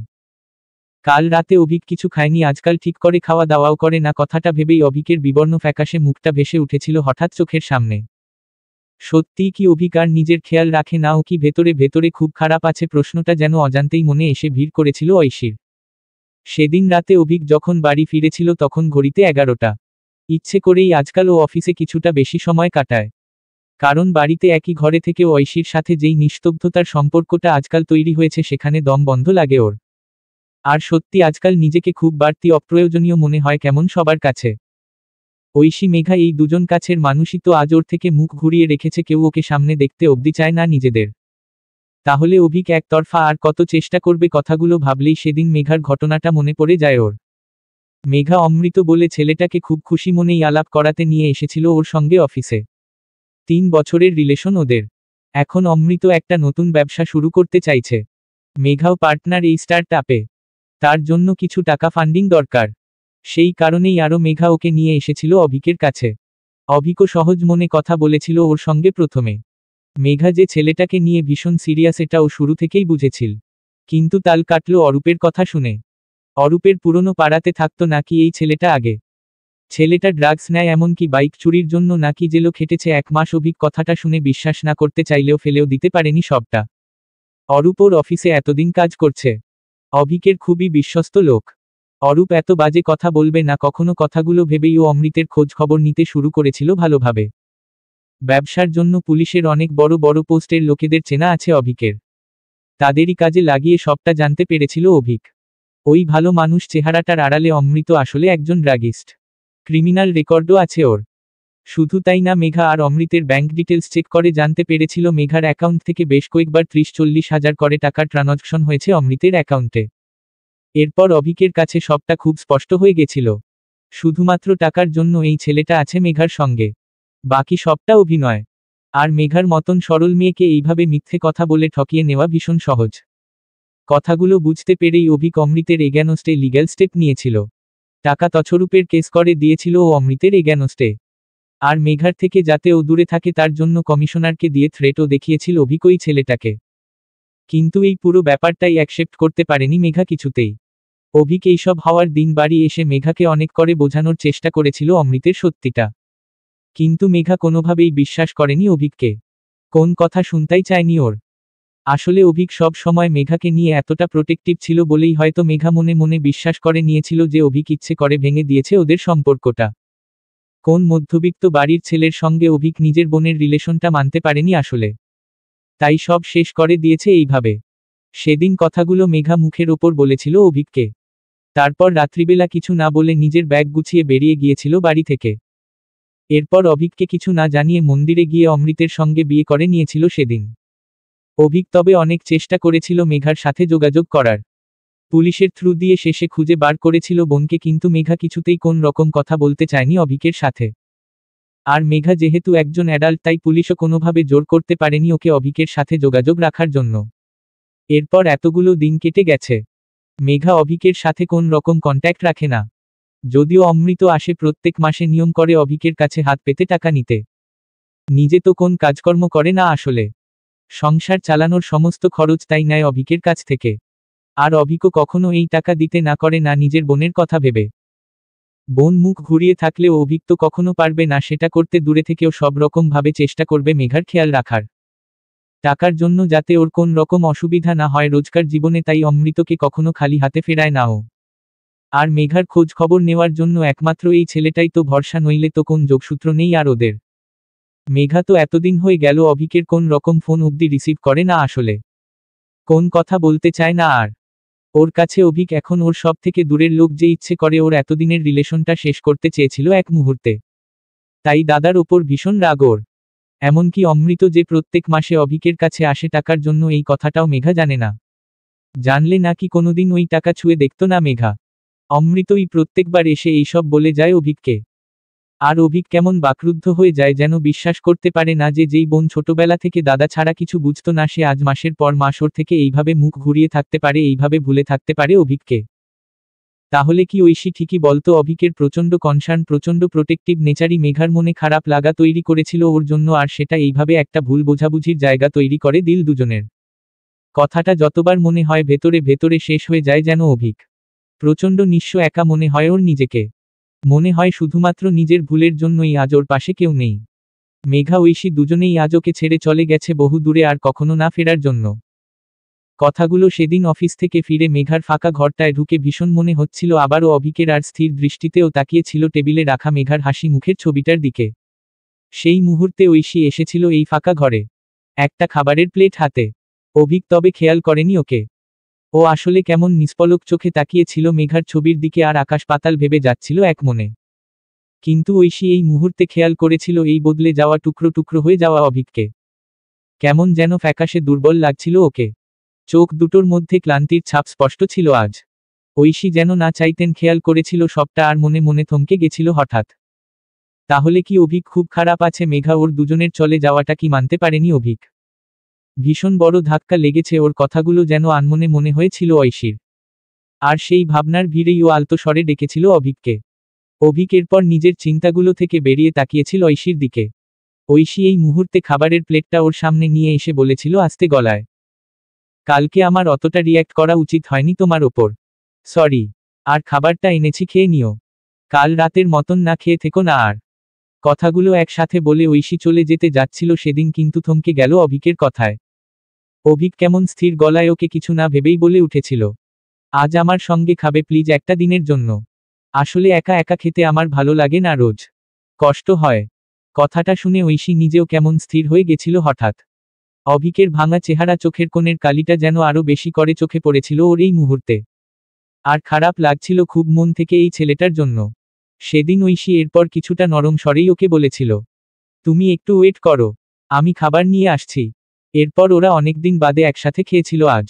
কাল রাতে অভিক কিছু খায়নি, আজকাল ঠিক করে খাওয়া দাওয়াও করে না, কথাটা ভেবেই অভিকের বিবর্ণ ফ্যাকাশে মুখটা ভেসে উঠেছিল হঠাৎ চোখের সামনে। সত্যিই কি অভিক আর নিজের খেয়াল রাখে না? ও কি ভেতরে ভেতরে খুব খারাপ আছে? প্রশ্নটা যেন অজান্তেই মনে এসে ভিড় করেছিল ঐশীর। সেদিন রাতে অভিক যখন বাড়ি ফিরেছিল তখন ঘড়িতে 11টা। ইচ্ছে করেই আজকাল ও অফিসে কিছুটা বেশি সময় কাটায়। কারণ বাড়িতে একই ঘরে থেকে ঐশীর সাথে যেই নিস্তব্ধতার সম্পর্কটা আজকাল তৈরি হয়েছে, সেখানে দম বন্ধ লাগে ওর। আর সত্যি আজকাল নিজেকে খুব বাড়তি অপ্রয়োজনীয় মনে হয় কেমন সবার কাছে। ঐশী মেঘা এই দুজন কাছের মানুষই তো আজ ওর থেকে মুখ ঘুরিয়ে রেখেছে, কেউ ওকে সামনে দেখতে অবধি চায় না নিজেদের। তাহলে অভিক একতরফা আর কত চেষ্টা করবে? কথাগুলো ভাবলেই সেদিন মেঘার ঘটনাটা মনে পড়ে যায় ওর। মেঘা অমৃত বলে ছেলেটাকে খুব খুশি মনেই আলাপ করাতে নিয়ে এসেছিল ওর সঙ্গে অফিসে। 3 বছরের রিলেশন ওদের। এখন অমৃত একটা নতুন ব্যবসা শুরু করতে চাইছে। মেঘাও পার্টনার এই স্টার্ট আপে। তার জন্য কিছু টাকা ফান্ডিং দরকার। সেই কারণেই আরও মেঘা ওকে নিয়ে এসেছিল অভিকের কাছে। অভিকও সহজ মনে কথা বলেছিল ওর সঙ্গে প্রথমে। মেঘা যে ছেলেটাকে নিয়ে ভীষণ সিরিয়াস এটা ও শুরু থেকেই বুঝেছিল। কিন্তু তাল কাটল অরূপের কথা শুনে। অরূপের পুরনো পাড়াতে থাকতো নাকি এই ছেলেটা আগে? ছেলেটা ড্রাগস নেয়, এমনকি বাইক চুরির জন্য নাকি জেলও খেটেছে 1 মাস। অভিক কথাটা শুনে বিশ্বাস না করতে চাইলেও ফেলেও দিতে পারেনি সবটা। অরূপ ওর অফিসে এতদিন কাজ করছে, অভিকের খুবই বিশ্বস্ত লোক। অরূপ এত বাজে কথা বলবে না কখনো, কথাগুলো ভেবেই ও অমৃতের খোঁজ খবর নিতে শুরু করেছিল ভালোভাবে। ব্যবসার জন্য পুলিশের অনেক বড় বড় পোস্টের লোকেদের চেনা আছে অভিকের। তাদেরই কাজে লাগিয়ে সবটা জানতে পেরেছিল অভিক। ওই ভালো মানুষ চেহারাটার আড়ালে অমৃত আসলে একজন ড্রাগিস্ট। ক্রিমিনাল রেকর্ডও আছে ওর। শুধু তাই না, মেঘা আর অমৃতের ব্যাংক ডিটেলস চেক করে জানতে পেরেছিল মেঘার অ্যাকাউন্ট থেকে বেশ কয়েকবার 30-40 হাজার করে টাকার ট্রানজাকশন হয়েছে অমৃতের অ্যাকাউন্টে। এরপর অভিকের কাছে সবটা খুব স্পষ্ট হয়ে গেছিল। শুধুমাত্র টাকার জন্য এই ছেলেটা আছে মেঘার সঙ্গে, বাকি সবটা অভিনয়। আর মেঘার মতন সরল মেয়েকে এইভাবে মিথ্যে কথা বলে ঠকিয়ে নেওয়া ভীষণ সহজ। কথাগুলো বুঝতে পেরেই অভিক অমৃতের এগেনস্টে লিগ্যাল স্টেপ নিয়েছিল। টাকা তছরূপের কেস করে দিয়েছিল ও অমৃতের এগেনস্টে। আর মেঘার থেকে যাতে ও দূরে থাকে তার জন্য কমিশনারকে দিয়ে থ্রেটও দেখিয়েছিল অভিক ওই ছেলেটাকে। কিন্তু এই পুরো ব্যাপারটাই অ্যাকসেপ্ট করতে পারেনি মেঘা কিছুতেই। অভিক এইসব হওয়ার দিন বাড়ি এসে মেঘাকে অনেক করে বোঝানোর চেষ্টা করেছিল অমৃতের সত্যিটা। কিন্তু মেঘা কোনোভাবেই বিশ্বাস করেনি অভিককে, কোন কথা শুনতেই চায়নি ওর। আসলে অভিক সব সময় মেঘাকে নিয়ে এতটা প্রোটেক্টিভ ছিল বলেই হয়তো মেঘা মনে মনে বিশ্বাস করে নিয়েছিল যে অভিক ইচ্ছে করে ভেঙে দিয়েছে ওদের সম্পর্কটা। কোন মধ্যবিত্ত বাড়ির ছেলের সঙ্গে অভিক নিজের বোনের রিলেশনটা মানতে পারেনি আসলে, তাই সব শেষ করে দিয়েছে এইভাবে। সেদিন কথাগুলো মেঘা মুখের ওপর বলেছিল অভিককে। তারপর রাত্রিবেলা কিছু না বলে নিজের ব্যাগ গুছিয়ে বেরিয়ে গিয়েছিল বাড়ি থেকে। এরপর অভিককে কিছু না জানিয়ে মন্দিরে গিয়ে অমৃতের সঙ্গে বিয়ে করে নিয়েছিল সেদিন। অভিক তবে অনেক চেষ্টা করেছিল মেঘার সাথে যোগাযোগ করার। পুলিশের থ্রু দিয়ে শেষে খুঁজে বার করেছিল বোনকে, কিন্তু মেঘা কিছুতেই কোন রকম কথা বলতে চায়নি অভিকের সাথে। আর মেঘা যেহেতু একজন অ্যাডাল্ট, তাই পুলিশও কোনোভাবে জোর করতে পারেনি ওকে অভিকের সাথে যোগাযোগ রাখার জন্য। এরপর এতগুলো দিন কেটে গেছে, মেঘা অভিকের সাথে কোন রকম কন্ট্যাক্ট রাখে না। যদিও অমৃত আসে প্রত্যেক মাসে নিয়ম করে অভিকের কাছে হাত পেতে টাকা নিতে। নিজে তো কোন কাজকর্ম করে না আসলে, সংসার চালানোর সমস্ত খরচ তাই নেয় অভিকের কাছ থেকে। আর অভিকও কখনো এই টাকা দিতে না করে না নিজের বোনের কথা ভেবে। বোন মুখ ঘুরিয়ে থাকলেও অভিক তো কখনো পারবে না সেটা করতে, দূরে থেকেও সব রকম ভাবে চেষ্টা করবে মেঘার খেয়াল রাখার। টাকার জন্য যাতে ওর কোন রকম অসুবিধা না হয় রোজকার জীবনে, তাই অমৃতকে কখনো খালি হাতে ফেরায় না ও। আর মেঘার খোঁজ খবর নেওয়ার জন্য একমাত্র এই ছেলেটাই তো ভরসা, নইলে তো কোন যোগসূত্র নেই আর ওদের। মেঘা তো এতদিন হয়ে গেল অভিকের কোন রকম ফোন অবধি রিসিভ করে না আসলে, কোন কথা বলতে চায় না আর। ওর কাছে অভিক এখন ওর সব থেকে দূরের লোক, যে ইচ্ছে করে ওর এতদিনের রিলেশনটা শেষ করতে চেয়েছিল এক মুহূর্তে। তাই দাদার ওপর ভীষণ রাগ ওর। এমনকি অমৃত যে প্রত্যেক মাসে অভিকের কাছে আসে টাকার জন্য, এই কথাটাও মেঘা জানে না। জানলে নাকি কোনোদিন ওই টাকা ছুঁয়ে দেখত না মেঘা। অমৃতই প্রত্যেকবার এসে এইসব বলে যায় অভিককে। আর অভিক কেমন বাকরুদ্ধ হয়ে যায়, যেন বিশ্বাস করতে পারে না যে যেই বোন ছোটবেলা থেকে দাদা ছাড়া কিছু বুঝতো না, সে আজ মাসের পর মাস ওর থেকে এইভাবে মুখ ঘুরিয়ে থাকতে পারে, এইভাবে ভুলে থাকতে পারে অভিককে। তাহলে কি ঐশী ঠিকই বলতো? অভিকের প্রচণ্ড কনসার্ন, প্রচণ্ড প্রোটেক্টিভ নেচারই মেঘার মনে খারাপ লাগা তৈরি করেছিল ওর জন্য, আর সেটা এইভাবে একটা ভুল বোঝাবুঝির জায়গা তৈরি করে দিল দুজনের। কথাটা যতবার মনে হয় ভেতরে ভেতরে শেষ হয়ে যায় যেন অভিক। প্রচণ্ড নিঃস্ব, একা মনে হয় ওর নিজেকে। মনে হয় শুধুমাত্র নিজের ভুলের জন্যই আজ ওর পাশে কেউ নেই। মেঘা ঐশী দুজনেই আজ ওকে ছেড়ে চলে গেছে বহু দূরে, আর কখনো না ফেরার জন্য। কথাগুলো সেদিন অফিস থেকে ফিরে মেঘার ফাঁকা ঘরটায় ঢুকে ভীষণ মনে হচ্ছিল আবারও অভিকের, আর স্থির দৃষ্টিতেও তাকিয়েছিল টেবিলে রাখা মেঘার হাসি মুখের ছবিটার দিকে। সেই মুহূর্তে ঐশী এসেছিল এই ফাঁকা ঘরে, একটা খাবারের প্লেট হাতে। অভিক তবে খেয়াল করেনি ওকে। ও আসলে কেমন নিষ্পলক চোখে তাকিয়েছিল মেঘার ছবির দিকে, আর আকাশ পাতাল ভেবে যাচ্ছিল এক মনে। কিন্তু ঐশী এই মুহূর্তে খেয়াল করেছিল এই বদলে যাওয়া, টুকরো টুকরো হয়ে যাওয়া অভিককে। কেমন যেন ফ্যাকাশে দুর্বল লাগছিল ওকে। চোখ দুটোর মধ্যে ক্লান্তির ছাপ স্পষ্ট ছিল আজ। ঐশী যেন না চাইতেন খেয়াল করেছিল সবটা, আর মনে মনে থমকে গেছিল হঠাৎ। তাহলে কি অভিক খুব খারাপ আছে? মেঘা ওর দুজনের চলে যাওয়াটা কি মানতে পারেনি অভিক? ভীষণ বড় ধাক্কা লেগেছে ওর, কথাগুলো যেন আনমনে মনে হয়েছিল ঐশীর। আর সেই ভাবনার ভিড়েই ও আলতো স্বরে ডেকেছিল অভিককে। অভিক এরপর নিজের চিন্তাগুলো থেকে বেরিয়ে তাকিয়েছিল ঐশীর দিকে। ঐশী এই মুহূর্তে খাবারের প্লেটটা ওর সামনে নিয়ে এসে বলেছিল আস্তে গলায়, কালকে আমার অতটা রিয়্যাক্ট করা উচিত হয়নি তোমার ওপর। সরি। আর খাবারটা এনেছি, খেয়ে নিও। কাল রাতের মতন না খেয়ে থেকো না আর। কথাগুলো একসাথে বলে ঐশী চলে যেতে যাচ্ছিল সেদিন কিন্তু থমকে গেল অভিকের কথায়। অভিক কেমন স্থির গলায় ওকে কিছু না ভেবেই বলে উঠেছিল, আজ আমার সঙ্গে খাবে প্লিজ, একটা দিনের জন্য। আসলে একা একা খেতে আমার ভালো লাগে না, রোজ কষ্ট হয়। কথাটা শুনে ঐশী নিজেও কেমন স্থির হয়ে গেছিল হঠাৎ। অভিকের ভাঙা চেহারা, চোখের কোণের কালিটা যেন আরো বেশি করে চোখে পড়েছিল ওর এই মুহূর্তে। আর খারাপ লাগছিল খুব মন থেকে এই ছেলেটার জন্য। সেদিন ঐশী এরপর কিছুটা নরম স্বরেই ওকে বলেছিল, তুমি একটু ওয়েট করো, আমি খাবার নিয়ে আসছি। এরপর ওরা অনেকদিন বাদে একসাথে খেয়েছিল আজ।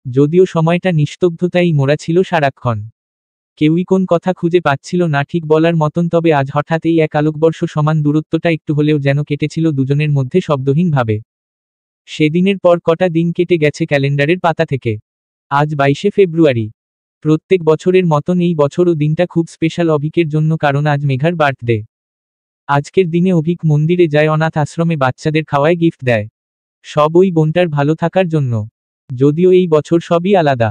যদিও সময়টা নিস্তব্ধতাই মোড়া ছিল সারাক্ষণ। কেউই কোন কথা খুঁজে পাচ্ছিল না ঠিক বলার মতন, তবে আজ হঠাৎ এই এক আলোকবর্ষ সমান দূরত্বটা একটু হলেও যেন কেটেছিল দুজনের মধ্যে শব্দহীনভাবে। সেদিনের পর কটা দিন কেটে গেছে ক্যালেন্ডারের পাতা থেকে। আজ 22শে ফেব্রুয়ারি। প্রত্যেক বছরের মতন এই বছরও দিনটা খুব স্পেশাল অভিকের জন্য, কারণ আজ মেঘার বার্থডে। আজকের দিনে অভিক মন্দিরে যায়, অনাথ আশ্রমে বাচ্চাদের খাওয়ায়, গিফট দেয়। সব ওই বোনটার ভালো থাকার জন্য। যদিও এই বছর সবই আলাদা।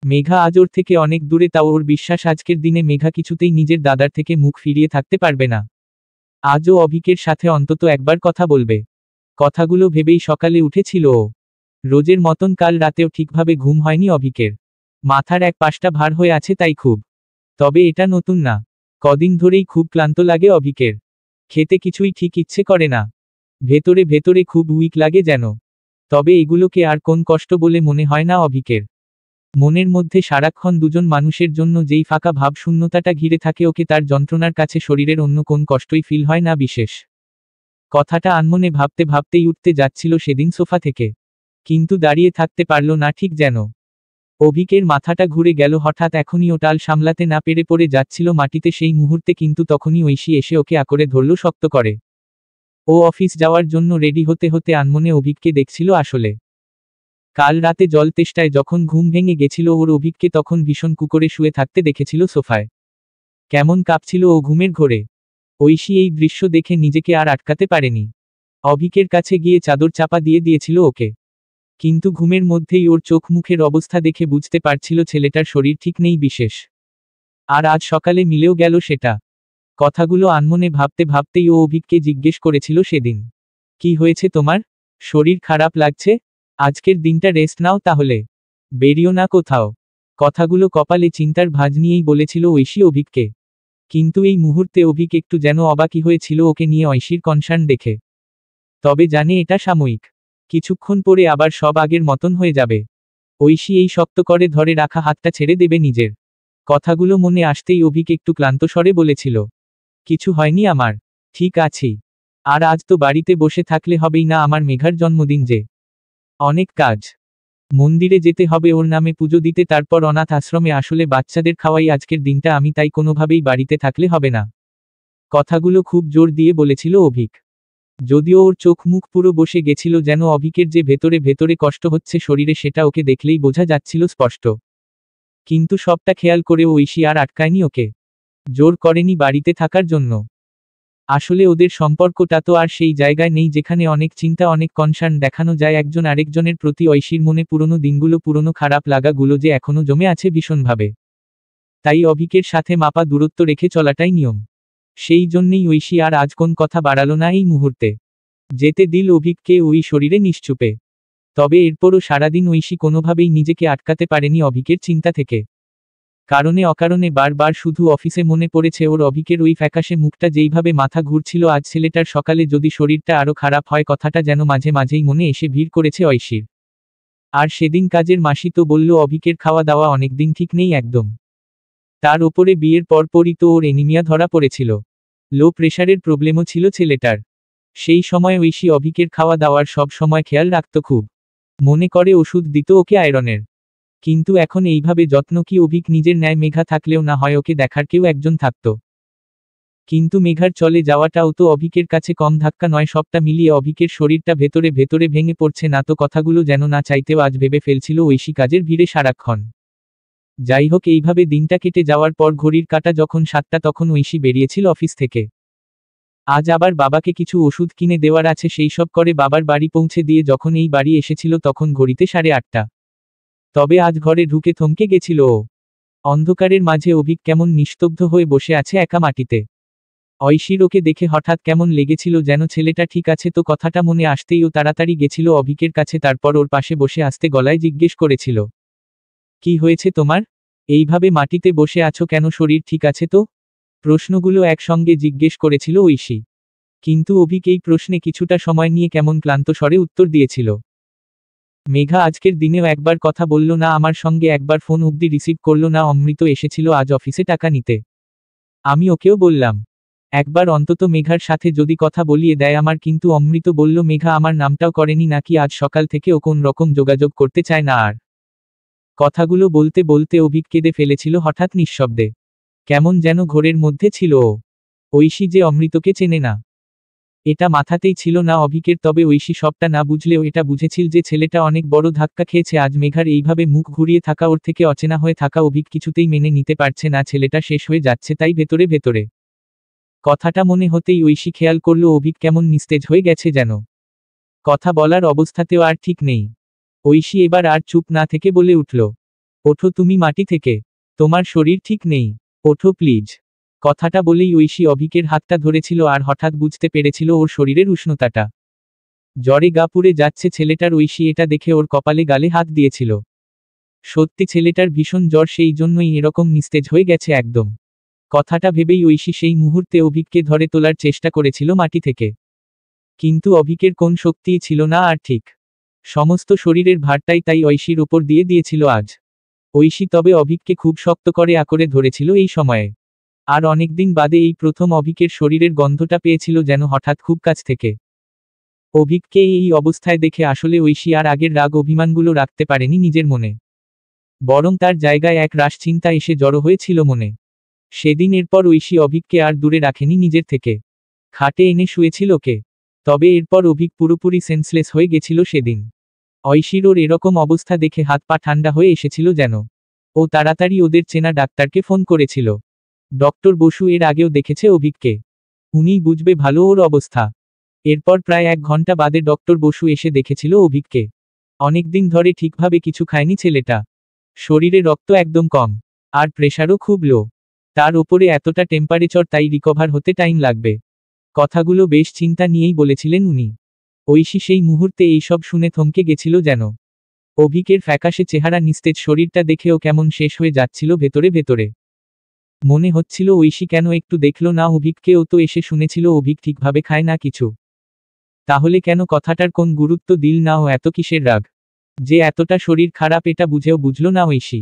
মেঘা আজ ওর থেকে অনেক দূরে, তাও ওর বিশ্বাস আজকের দিনে মেঘা কিছুতেই নিজের দাদার থেকে মুখ ফিরিয়ে থাকতে পারবে না। আজও অভিকের সাথে অন্তত একবার কথা বলবে। কথাগুলো ভেবেই সকালে উঠেছিল ও। রোজের মতন কাল রাতেও ঠিকভাবে ঘুম হয়নি অভিকের। মাথার এক পাশটা ভার হয়ে আছে তাই খুব। তবে এটা নতুন না, কদিন ধরেই খুব ক্লান্ত লাগে অভিকের। খেতে কিছুই ঠিক ইচ্ছে করে না। ভেতরে ভেতরে খুব উইক লাগে যেন। তবে এগুলোকে আর কোন কষ্ট বলে মনে হয় না অভিকের। মনের মধ্যে সারাক্ষণ দুজন মানুষের জন্য যেই ফাঁকা ভাব শূন্যতাটা ঘিরে থাকে ওকে, তার যন্ত্রণার কাছে শরীরের অন্য কোন কষ্টই ফিল হয় না বিশেষ। কথাটা আনমনে ভাবতে ভাবতেই উঠতে যাচ্ছিল সেদিন সোফা থেকে, কিন্তু দাঁড়িয়ে থাকতে পারল না ঠিক যেন। অভিকের মাথাটা ঘুরে গেল হঠাৎ, এখনই ও টাল সামলাতে না পেরে পড়ে যাচ্ছিল মাটিতে সেই মুহূর্তে, কিন্তু তখনই ঐশী এসে ওকে আঁকড়ে ধরল শক্ত করে। ও অফিস যাওয়ার জন্য রেডি হতে হতে আনমনে অভিককে দেখছিল আসলে। কাল রাতে জল তেষ্টায় যখন ঘুম ভেঙে গেছিল ওর, অভিককে তখন ভীষণ কুকরে শুয়ে থাকতে দেখেছিল সোফায়। কেমন কাঁপছিল ও ঘুমের ঘোরে। ঐশী এই দৃশ্য দেখে নিজেকে আর আটকাতে পারেনি। অভিকের কাছে গিয়ে চাদর চাপা দিয়ে দিয়েছিল ওকে। কিন্তু ঘুমের মধ্যেই ওর চোখ মুখের অবস্থা দেখে বুঝতে পারছিল ছেলেটার শরীর ঠিক নেই বিশেষ। আর আজ সকালে মিলেও গেল সেটা। কথাগুলো আনমনে ভাবতে ভাবতেই ও অভিককে জিজ্ঞেস করেছিল সেদিন, কি হয়েছে তোমার? শরীর খারাপ লাগছে? আজকের দিনটা রেস্ট নাও তাহলে, বেরিও না কোথাও। কথাগুলো কপালে চিন্তার ভাঁজ নিয়েই বলেছিল ঐশী অভিককে। কিন্তু এই মুহূর্তে অভিক একটু যেন অবাকই হয়েছিল ওকে নিয়ে ঐশীর কনসার্ন দেখে। তবে জানে এটা সাময়িক, কিছুক্ষণ পরে আবার সব আগের মতন হয়ে যাবে। ঐশী এই শক্ত করে ধরে রাখা হাতটা ছেড়ে দেবে নিজের। কথাগুলো মনে আসতেই অভিক একটু ক্লান্ত স্বরে বলেছিল, কিছু হয়নি আমার, ঠিক আছি। আর আজ তো বাড়িতে বসে থাকলে হবেই না, আমার মেঘার জন্মদিন যে, অনেক কাজ। মন্দিরে যেতে হবে ওর নামে পুজো দিতে, তারপর অনাথ আশ্রমে আসলে বাচ্চাদের খাওয়াই আজকের দিনটা আমি, তাই কোনোভাবেই বাড়িতে থাকলে হবে না। কথাগুলো খুব জোর দিয়ে বলেছিল অভিক। যদিও ওর চোখ মুখ পুরো বসে গেছিল যেন, অভিকের যে ভেতরে ভেতরে কষ্ট হচ্ছে শরীরে সেটা ওকে দেখলেই বোঝা যাচ্ছিল স্পষ্ট। কিন্তু সবটা খেয়াল করেও ঐশী আর আটকায়নি ওকে, জোর করেনি বাড়িতে থাকার জন্য। আসলে ওদের সম্পর্কটা তো আর সেই জায়গায় নেই যেখানে অনেক চিন্তা অনেক কনসার্ন দেখানো যায় একজন আরেকজনের প্রতি। ঐশীর মনে পুরনো দিনগুলো, পুরনো খারাপ লাগাগুলো যে এখনো জমে আছে ভীষণভাবে। তাই অভিকের সাথে মাপা দূরত্ব রেখে চলাটাই নিয়ম। সেই জন্যেই ঐশী আর আজ কোন কথা বাড়ালো না এই মুহূর্তে। যেতে দিল অভিককে ওই শরীরে নিশ্চুপে। তবে এরপরও সারাদিন ঐশী কোনোভাবেই নিজেকে আটকাতে পারেনি অভিকের চিন্তা থেকে। কারণে অকারণে বারবার শুধু অফিসে মনে পড়েছে ওর, অভিকের ওই ফ্যাকাশে মুখটা, যেইভাবে মাথা ঘুরছিল আজ ছেলেটার সকালে যদি শরীরটা আরো খারাপ হয়, কথাটা যেন মাঝে মাঝেই মনে এসে ভিড় করেছে ঐশীর। আর সেদিন কাজের মাসি তো বলল অভিকের খাওয়া দাওয়া অনেকদিন ঠিক নেই একদম। তার ওপরে বিয়ের পরপরই তো ওর এনিমিয়া ধরা পড়েছিল। লো প্রেশারের প্রবলেমও ছিল ছেলেটার। সেই সময় ঐশী অভিকের খাওয়া দাওয়ার সব সময় খেয়াল রাখত খুব। মনে করে ওষুধ দিত ওকে আয়রনের। কিন্তু এখন এইভাবে যত্ন কি অভিক নিজের ন্যায়? মেঘা থাকলেও না হয় ওকে দেখার কেউ একজন থাকত। কিন্তু মেঘার চলে যাওয়াটাও তো অভিকের কাছে কম ধাক্কা নয়। সবটা মিলিয়ে অভিকের শরীরটা ভেতরে ভেতরে ভেঙে পড়ছে না তো। কথাগুলো যেন না চাইতেও আজ ভেবে ফেলছিল ঐশী কাজের ভিড়ে সারাক্ষণ। যাই হোক, এইভাবে দিনটা কেটে যাওয়ার পর ঘড়ির কাঁটা যখন 7টা তখন ঐশী বেরিয়েছিল অফিস থেকে। আজ আবার বাবাকে কিছু ওষুধ কিনে দেওয়ার আছে, সেই সব করে বাবার বাড়ি পৌঁছে দিয়ে যখন এই বাড়ি এসেছিল তখন ঘড়িতে 8:30। তবে আজ ঘরে ঢুকে থমকে গেছিল ও। অন্ধকারের মাঝে অভিক কেমন নিস্তব্ধ হয়ে বসে আছে একা মাটিতে। ঐশীর ওকে দেখে হঠাৎ কেমন লেগেছিল, যেন ছেলেটা ঠিক আছে তো। কথাটা মনে আসতেই ও তাড়াতাড়ি গেছিল অভিকের কাছে, তারপর ওর পাশে বসে আস্তে গলায় জিজ্ঞেস করেছিল, কি হয়েছে তোমার? এইভাবে মাটিতে বসে আছো কেন? শরীর ঠিক আছে তো? প্রশ্নগুলো একসঙ্গে জিজ্ঞেস করেছিল ঐশী। কিন্তু অভিক এই প্রশ্নে কিছুটা সময় নিয়ে কেমন ক্লান্ত স্বরে উত্তর দিয়েছিল, মেঘা আজকের দিনেও একবার কথা বলল না আমার সঙ্গে, একবার ফোন অবধি রিসিভ করল না। অমৃত এসেছিল আজ অফিসে টাকা নিতে, আমি ওকেও বললাম একবার অন্তত মেঘার সাথে যদি কথা বলিয়ে দেয় আমার, কিন্তু অমৃত বলল মেঘা আমার নামটাও করেনি নাকি আজ সকাল থেকে ও কোন রকম যোগাযোগ করতে চায় না আর। কথাগুলো বলতে বলতে অভিক কেঁদে ফেলেছিল হঠাৎ নিঃশব্দে। কেমন যেন ঘোরের মধ্যে ছিল ও। ঐশী যে অমৃতকে চেনে না এটা মাথাতেই ছিল না অভিকের। তবে ঐশী সবটা না বুঝলেও এটা বুঝেছিল যে ছেলেটা অনেক বড় ধাক্কা খেয়েছে আজ। মেঘার এইভাবে মুখ ঘুরিয়ে থাকা, ওর থেকে অচেনা হয়ে থাকা অভিক কিছুতেই মেনে নিতে পারছে না। ছেলেটা শেষ হয়ে যাচ্ছে, তাই ভেতরে ভেতরে কথাটা মনে হতেই ঐশী খেয়াল করল অভিক কেমন নিস্তেজ হয়ে গেছে, যেন কথা বলার অবস্থাতেও আর ঠিক নেই। ঐশী এবার আর চুপ না থেকে বলে উঠল, ওঠো তুমি মাটি থেকে, তোমার শরীর ঠিক নেই, ওঠো প্লিজ। কথাটা বলেই ঐশী অভিকের হাতটা ধরেছিল আর হঠাৎ বুঝতে পেরেছিল ওর শরীরের উষ্ণতাটা। জ্বরে গা পুড়ে যাচ্ছে ছেলেটার। ঐশী এটা দেখে ওর কপালে গালে হাত দিয়েছিল। সত্যি ছেলেটার ভীষণ জ্বর, সেই জন্যই এরকম নিস্তেজ হয়ে গেছে একদম। কথাটা ভেবেই ঐশী সেই মুহূর্তে অভিককে ধরে তোলার চেষ্টা করেছিল মাটি থেকে, কিন্তু অভিকের কোন শক্তিই ছিল না আর। ঠিক সমস্ত শরীরের ভারটাই তাই ঐশীর ওপর দিয়ে দিয়েছিল আজ। ঐশী তবে অভিককে খুব শক্ত করে আঁকড়ে ধরেছিল এই সময়ে। আর অনেকদিন বাদে এই প্রথম অভিকের শরীরের গন্ধটা পেয়েছিল যেন হঠাৎ খুব কাছ থেকে। অভিককে এই অবস্থায় দেখে আসলে ঐশী আর আগের রাগ অভিমানগুলো রাখতে পারেনি নিজের মনে, বরং তার জায়গায় এক রাশ চিন্তা এসে জড়ো হয়েছিল মনে। সেদিন এরপর ঐশী অভিককে আর দূরে রাখেনি নিজের থেকে, খাটে এনে শুয়েছিল ওকে। তবে এরপর অভিক পুরোপুরি সেন্সলেস হয়ে গেছিল সেদিন। ঐশীর ওর এরকম অবস্থা দেখে হাত পা ঠান্ডা হয়ে এসেছিল যেন। ও তাড়াতাড়ি ওদের চেনা ডাক্তারকে ফোন করেছিল। ডক্টর বসু এর আগেও দেখেছে অভিককে, উনিই বুঝবে ভালো ওর অবস্থা। এরপর প্রায় 1 ঘন্টা বাদে ডক্টর বসু এসে দেখেছিল অভিককে। অনেকদিন ধরে ঠিকভাবে কিছু খায়নি ছেলেটা, শরীরে রক্ত একদম কম, আর প্রেশারও খুব লো। তার ওপরে এতটা টেম্পারেচার, তাই রিকভার হতে টাইম লাগবে। কথাগুলো বেশ চিন্তা নিয়েই বলেছিলেন উনি। ঐশী সেই মুহূর্তে এইসব শুনে থমকে গেছিল যেন। অভিকের ফ্যাকাশে চেহারা, নিস্তেজ শরীরটা দেখেও কেমন শেষ হয়ে যাচ্ছিল ভেতরে ভেতরে। মনে হচ্ছিল ঐশী কেন একটু দেখল না অভিককে। ও তো এসে শুনেছিল অভিক ঠিকভাবে খায় না কিছু, তাহলে কেন কথাটার কোন গুরুত্ব দিল না ও? এত কিসের রাগ যে এতটা শরীর খারাপ, এটা বুঝেও বুঝল না ঐশী।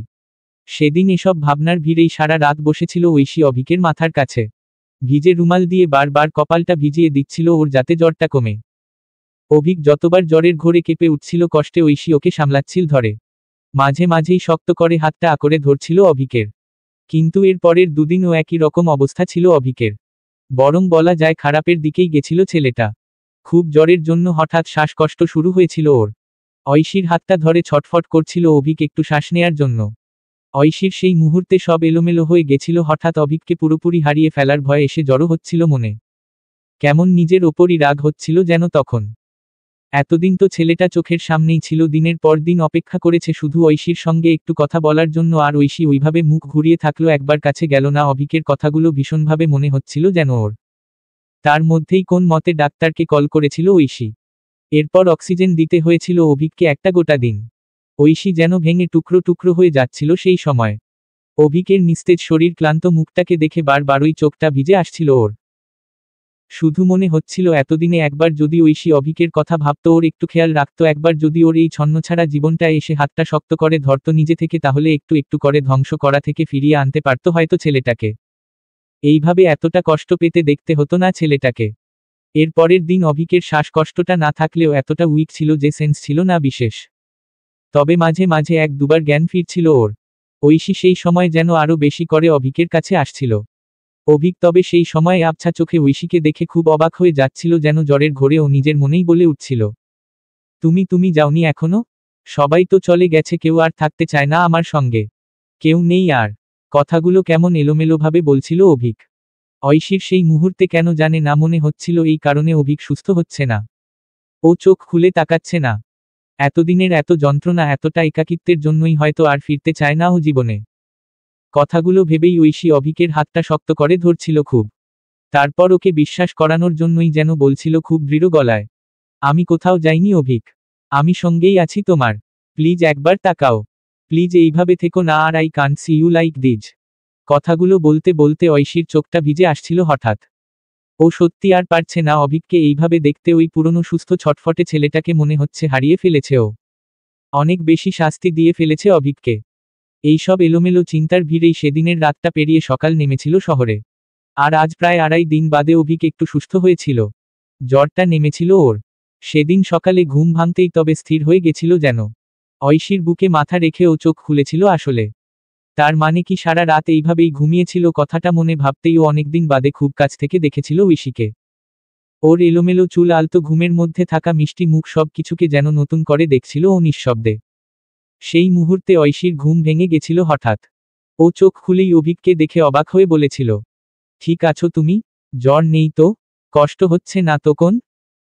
সেদিন এসব ভাবনার ভিড়েই সারা রাত বসেছিল ঐশী অভিকের মাথার কাছে। ভিজে রুমাল দিয়ে বারবার কপালটা ভিজিয়ে দিচ্ছিল ওর, যাতে জ্বরটা কমে। অভিক যতবার জ্বরের ঘোরে কেঁপে উঠছিল কষ্টে, ঐশী ওকে সামলাচ্ছিল ধরে। মাঝে মাঝেই শক্ত করে হাতটা আঁকড়ে ধরছিল অভিকের। কিন্তু এর পরের দুদিনও একই রকম অবস্থা ছিল অভিকের, বরং বলা যায় খারাপের দিকেই গেছিল ছেলেটা। খুব জ্বরের জন্য হঠাৎ শ্বাসকষ্ট শুরু হয়েছিল ওর। ঐশীর হাতটা ধরে ছটফট করছিল অভিক একটু শ্বাস নেয়ার জন্য। ঐশীর সেই মুহূর্তে সব এলোমেলো হয়ে গেছিল। হঠাৎ অভিককে পুরোপুরি হারিয়ে ফেলার ভয় এসে জড়ো হচ্ছিল মনে। কেমন নিজের ওপরই রাগ হচ্ছিল যেন তখন। এতদিন তো ছেলেটা চোখের সামনেই ছিল, দিনের পর দিন অপেক্ষা করেছে শুধু ঐশীর সঙ্গে একটু কথা বলার জন্য, আর ঐশী ওইভাবে মুখ ঘুরিয়ে থাকলো, একবার কাছে গেল না। অভিকের কথাগুলো ভীষণভাবে মনে হচ্ছিল যেন ওর। তার মধ্যেই কোন মতে ডাক্তারকে কল করেছিল ঐশী। এরপর অক্সিজেন দিতে হয়েছিল অভিককে একটা গোটা দিন। ঐশী যেন ভেঙে টুকরো টুকরো হয়ে যাচ্ছিল সেই সময়। অভিকের নিস্তেজ শরীর, ক্লান্ত মুখটাকে দেখে বারবারই চোখটা ভিজে আসছিল ওর। শুধু মনে হচ্ছিল এতদিনে একবার যদি ঐশী অভিকের কথা ভাবত, ওর একটু খেয়াল রাখত, একবার যদি ওর এই ছন্নছাড়া জীবনটা এসে হাতটা শক্ত করে ধরত নিজে থেকে, তাহলে একটু একটু করে ধ্বংস করা থেকে ফিরিয়ে আনতে পারত হয়তো ছেলেটাকে। এইভাবে এতটা কষ্ট পেতে দেখতে হতো না ছেলেটাকে। এর পরের দিন অভিকের শ্বাসকষ্টটা না থাকলেও এতটা উইক ছিল যে সেন্স ছিল না বিশেষ। তবে মাঝে মাঝে 1-2বার জ্ঞান ফিরছিল ওর। ঐশী সেই সময় যেন আরো বেশি করে অভিকের কাছে আসছিল। অভিক তবে সেই সময় আবছা চোখে ঐশীকে দেখে খুব অবাক হয়ে যাচ্ছিল, যেন জ্বরের ঘোরে ও নিজের মনেই বলে উঠছিল, তুমি যাওনি এখনো? সবাই তো চলে গেছে, কেউ আর থাকতে চায় না আমার সঙ্গে, কেউ নেই আর। কথাগুলো কেমন এলোমেলোভাবে বলছিল অভিক। ঐশীর সেই মুহূর্তে কেন জানে না মনে হচ্ছিল এই কারণে অভিক সুস্থ হচ্ছে না। ও চোখ খুলে তাকাচ্ছে না। এতদিনের এত যন্ত্রণা, এতটা একাকিত্বের জন্যই হয়তো আর ফিরতে চায় না ও জীবনে। কথাগুলো ভেবেই ঐশী অভিকের হাতটা শক্ত করে ধরছিল খুব। তারপর ওকে বিশ্বাস করানোর জন্যই যেন বলছিল খুব দৃঢ় গলায়, আমি কোথাও যাইনি অভিক, আমি সঙ্গেই আছি তোমার, প্লিজ একবার তাকাও, প্লিজ এইভাবে থেকো না, আর I can't see you like this. কথাগুলো বলতে বলতে ঐশীর চোখটা ভিজে আসছিল হঠাৎ। ও সত্যি আর পারছে না অভিককে এইভাবে দেখতে, ওই পুরনো সুস্থ ছটফটে ছেলেটাকে মনে হচ্ছে হারিয়ে ফেলেছে ও। অনেক বেশি শাস্তি দিয়ে ফেলেছে অভিককে। এইসব এলোমেলো চিন্তার ভিড়েই সেদিনের রাতটা পেরিয়ে সকাল নেমেছিল শহরে। আর আজ প্রায় 2.5 দিন বাদে অভিক একটু সুস্থ হয়েছিল। জ্বরটা নেমেছিল ওর। সেদিন সকালে ঘুম ভাঙতেই তবে স্থির হয়ে গেছিল যেন। ঐশীর বুকে মাথা রেখে ও চোখ খুলেছিল আসলে। তার মানে কি সারা রাত এইভাবেই ঘুমিয়েছিল? কথাটা মনে ভাবতেই ও অনেকদিন বাদে খুব কাছ থেকে দেখেছিল ঐশীকে। ওর এলোমেলো চুল, আলতো ঘুমের মধ্যে থাকা মিষ্টি মুখ, সব কিছুকে যেন নতুন করে দেখছিল ও নিঃশব্দে। সেই মুহূর্তে ঐশীর ঘুম ভেঙে গেছিল হঠাৎ। ও চোখ খুলেই অভিককে দেখে অবাক হয়ে বলেছিল, ঠিক আছো তুমি? জ্বর নেই তো? কষ্ট হচ্ছে না তো কোন?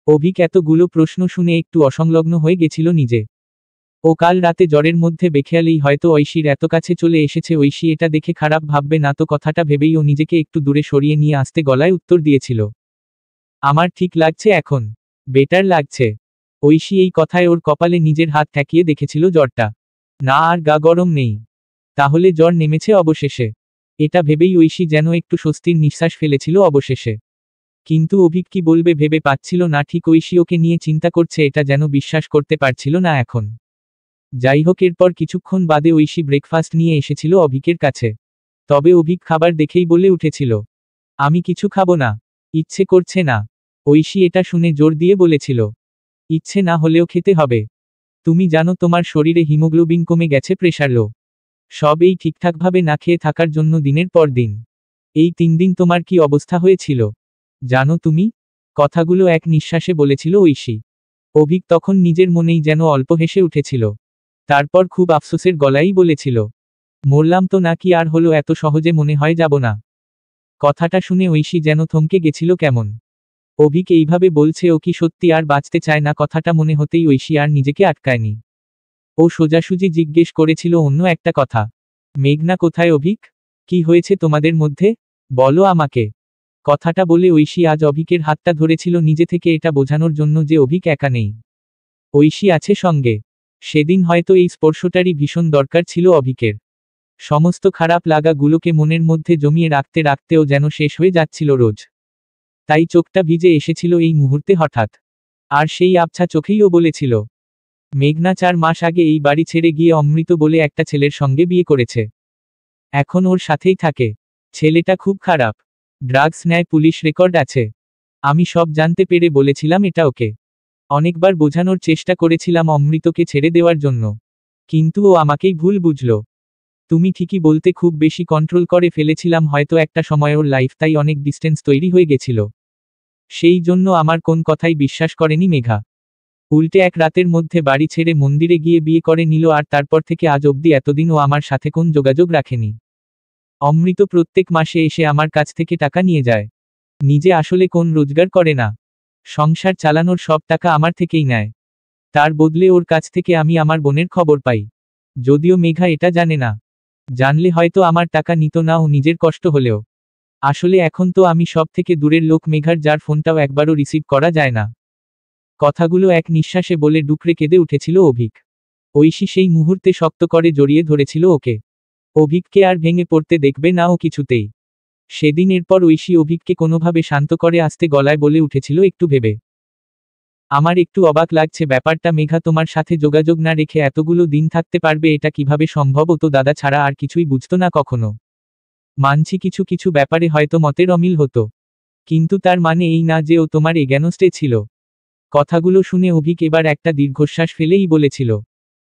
অভিক এতগুলো প্রশ্ন শুনে একটু অসংলগ্ন হয়ে গেছিল নিজে। ও কাল রাতে জ্বরের মধ্যে বেখেয়ালেই হয়তো ঐশীর এত কাছে চলে এসেছে। ঐশী এটা দেখে খারাপ ভাববে না তো? কথাটা ভেবেই ও নিজেকে একটু দূরে সরিয়ে নিয়ে আস্তে গলায় উত্তর দিয়েছিল, আমার ঠিক লাগছে এখন, বেটার লাগছে। ঐশী এই কথায় ওর কপালে নিজের হাত ঠেকিয়ে দেখেছিল জ্বরটা না, আর গা গরম নেই। তাহলে জ্বর নেমেছে অবশেষে। এটা ভেবেই ঐশী যেন একটু স্বস্তির নিঃশ্বাস ফেলেছিল অবশেষে। কিন্তু অভিক কি বলবে ভেবে পাচ্ছিল না ঠিক। ঐশী ওকে নিয়ে চিন্তা করছে এটা যেন বিশ্বাস করতে পারছিল না এখন। যাই হোক, এরপর কিছুক্ষণ বাদে ঐশী ব্রেকফাস্ট নিয়ে এসেছিল অভিকের কাছে। তবে অভিক খাবার দেখেই বলে উঠেছিল, আমি কিছু খাবো না, ইচ্ছে করছে না। ঐশী এটা শুনে জোর দিয়ে বলেছিল, ইচ্ছে না হলেও খেতে হবে। তুমি জানো তোমার শরীরে হিমোগ্লোবিন কমে গেছে, প্রেশার লো, সব এই ঠিকঠাকভাবে না খেয়ে থাকার জন্য দিনের পর দিন। এই 3 দিন তোমার কি অবস্থা হয়েছিল জানো তুমি? কথাগুলো এক নিঃশ্বাসে বলেছিল ঐশী। অভিক তখন নিজের মনেই যেন অল্প হেসে উঠেছিল। তারপর খুব আফসোসের গলায়ই বলেছিল, মরলাম তো নাকি, আর হলো এত সহজে মনে হয় যাব না। কথাটা শুনে ঐশী যেন থমকে গেছিল কেমন। অভিক এইভাবে বলছে, ও কি সত্যি আর বাঁচতে চায় না? কথাটা মনে হতেই ঐশী আর নিজেকে আটকায়নি। ও সোজাসুজি জিজ্ঞেস করেছিল অন্য একটা কথা, মেঘনা কোথায় অভিক? কি হয়েছে তোমাদের মধ্যে? বলো আমাকে। কথাটা বলে ঐশী আজ অভিকের হাতটা ধরেছিল নিজে থেকে, এটা বোঝানোর জন্য যে অভিক একা নেই, ঐশী আছে সঙ্গে। সেদিন হয়তো এই স্পর্শটারই ভীষণ দরকার ছিল অভিকের। সমস্ত খারাপ লাগাগুলোকে মনের মধ্যে জমিয়ে রাখতে রাখতেও যেন শেষ হয়ে যাচ্ছিল রোজ। তাই চোখটা ভিজে এসেছিল এই মুহূর্তে হঠাৎ। আর সেই আবছা চোখেই ও বলেছিল, মেঘনা 4 মাস আগে এই বাড়ি ছেড়ে গিয়ে অমৃত বলে একটা ছেলের সঙ্গে বিয়ে করেছে। এখন ওর সাথেই থাকে। ছেলেটা খুব খারাপ, ড্রাগস নেয়, পুলিশ রেকর্ড আছে। আমি সব জানতে পেরে বলেছিলাম এটা ওকে। অনেকবার বোঝানোর চেষ্টা করেছিলাম অমৃতকে ছেড়ে দেওয়ার জন্য, কিন্তু ও আমাকেই ভুল বুঝল। তুমি ঠিকই বলতে, খুব বেশি কন্ট্রোল করে ফেলেছিলাম হয়তো একটা সময় ওর লাইফ, তাই অনেক ডিস্টেন্স তৈরি হয়ে গেছিল। সেই জন্য আমার কোন কথাই বিশ্বাস করেনি মেঘা। উল্টে এক রাতের মধ্যে বাড়ি ছেড়ে মন্দিরে গিয়ে বিয়ে করে নিল, আর তারপর থেকে আজ অবধি এতদিন ও আমার সাথে কোন যোগাযোগ রাখেনি। অমৃত প্রত্যেক মাসে এসে আমার কাছ থেকে টাকা নিয়ে যায়। নিজে আসলে কোন রোজগার করে না, সংসার চালানোর সব টাকা আমার থেকেই নেয়। তার বদলে ওর কাছ থেকে আমি আমার বোনের খবর পাই। যদিও মেঘা এটা জানে না। জানলে হয়তো আমার টাকা নিত না ও নিজের কষ্ট হলেও। আসলে এখন তো আমি সব থেকে দূরের লোক মেঘার, যার ফোনটাও একবারও রিসিভ করা যায় না। কথাগুলো এক নিঃশ্বাসে বলে ডুকরে কেঁদে উঠেছিল অভিক। ঐশী সেই মুহূর্তে শক্ত করে জড়িয়ে ধরেছিল ওকে। অভিককে আর ভেঙে পড়তে দেখবে না ও কিছুতেই। সেদিন এরপর ঐশী অভিককে কোনোভাবে শান্ত করে আস্তে গলায় বলে উঠেছিল একটু ভেবে, আমার একটু অবাক লাগছে ব্যাপারটা মেঘা, তোমার সাথে যোগাযোগ না রেখে এতগুলো দিন থাকতে পারবে এটা কিভাবে সম্ভব? ও তো দাদা ছাড়া আর কিছুই বুঝতো না কখনো। মানছি কিছু কিছু ব্যাপারে হয়তো মতের অমিল হতো, কিন্তু তার মানে এই না যে ও তোমার এগেনস্টে ছিল। কথাগুলো শুনে অভিক এবার একটা দীর্ঘশ্বাস ফেলেই বলেছিল,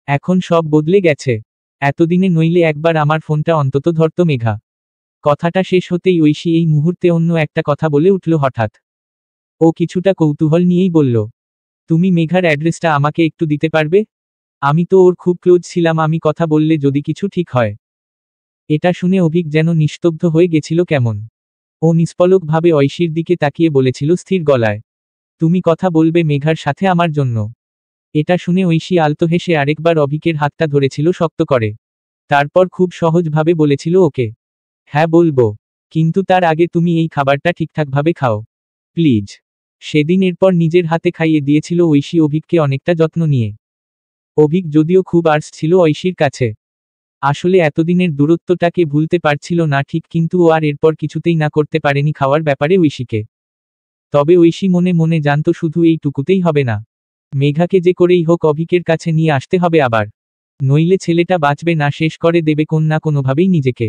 এখন সব বদলে গেছে। এতদিনে নইলে একবার আমার ফোনটা অন্তত ধরতো মেঘা। কথাটা শেষ হতেই ঐশী এই মুহূর্তে অন্য একটা কথা বলে উঠল হঠাৎ। ও কিছুটা কৌতূহল নিয়েই বলল, তুমি মেঘার অ্যাড্রেসটা আমাকে একটু দিতে পারবে? আমি তো ওর খুব ক্লোজ ছিলাম, আমি কথা বললে যদি কিছু ঠিক হয়। এটা শুনে অভিক যেন নিস্তব্ধ হয়ে গেছিল কেমন। ও নিষ্পলকভাবে ঐশীর দিকে তাকিয়ে বলেছিল স্থির গলায়, তুমি কথা বলবে মেঘার সাথে আমার জন্য। এটা শুনে ঐশী আলতো হেসে আরেকবার অভিকের হাতটা ধরেছিল শক্ত করে। তারপর খুব সহজভাবে বলেছিল ওকে, হ্যাঁ বলবো, কিন্তু তার আগে তুমি এই খাবারটা ঠিকঠাকভাবে খাও প্লিজ। সেদিন এরপর নিজের হাতে খাইয়ে দিয়েছিল ঐশী অভিককে অনেকটা যত্ন নিয়ে। অভিক যদিও খুব আর্টস ছিল ঐশীর কাছে, আসলে এতদিনের দূরত্বটাকে ভুলতে পারছিল না ঠিক, কিন্তু ও আর এরপর কিছুতেই না করতে পারেনি খাওয়ার ব্যাপারে ঐশীকে। তবে ঐশী মনে মনে জানত শুধু এইটুকুতেই হবে না, মেঘাকে যে করেই হোক অভিকের কাছে নিয়ে আসতে হবে আবার, নইলে ছেলেটা বাঁচবে না, শেষ করে দেবে কোন না কোনোভাবেই নিজেকে।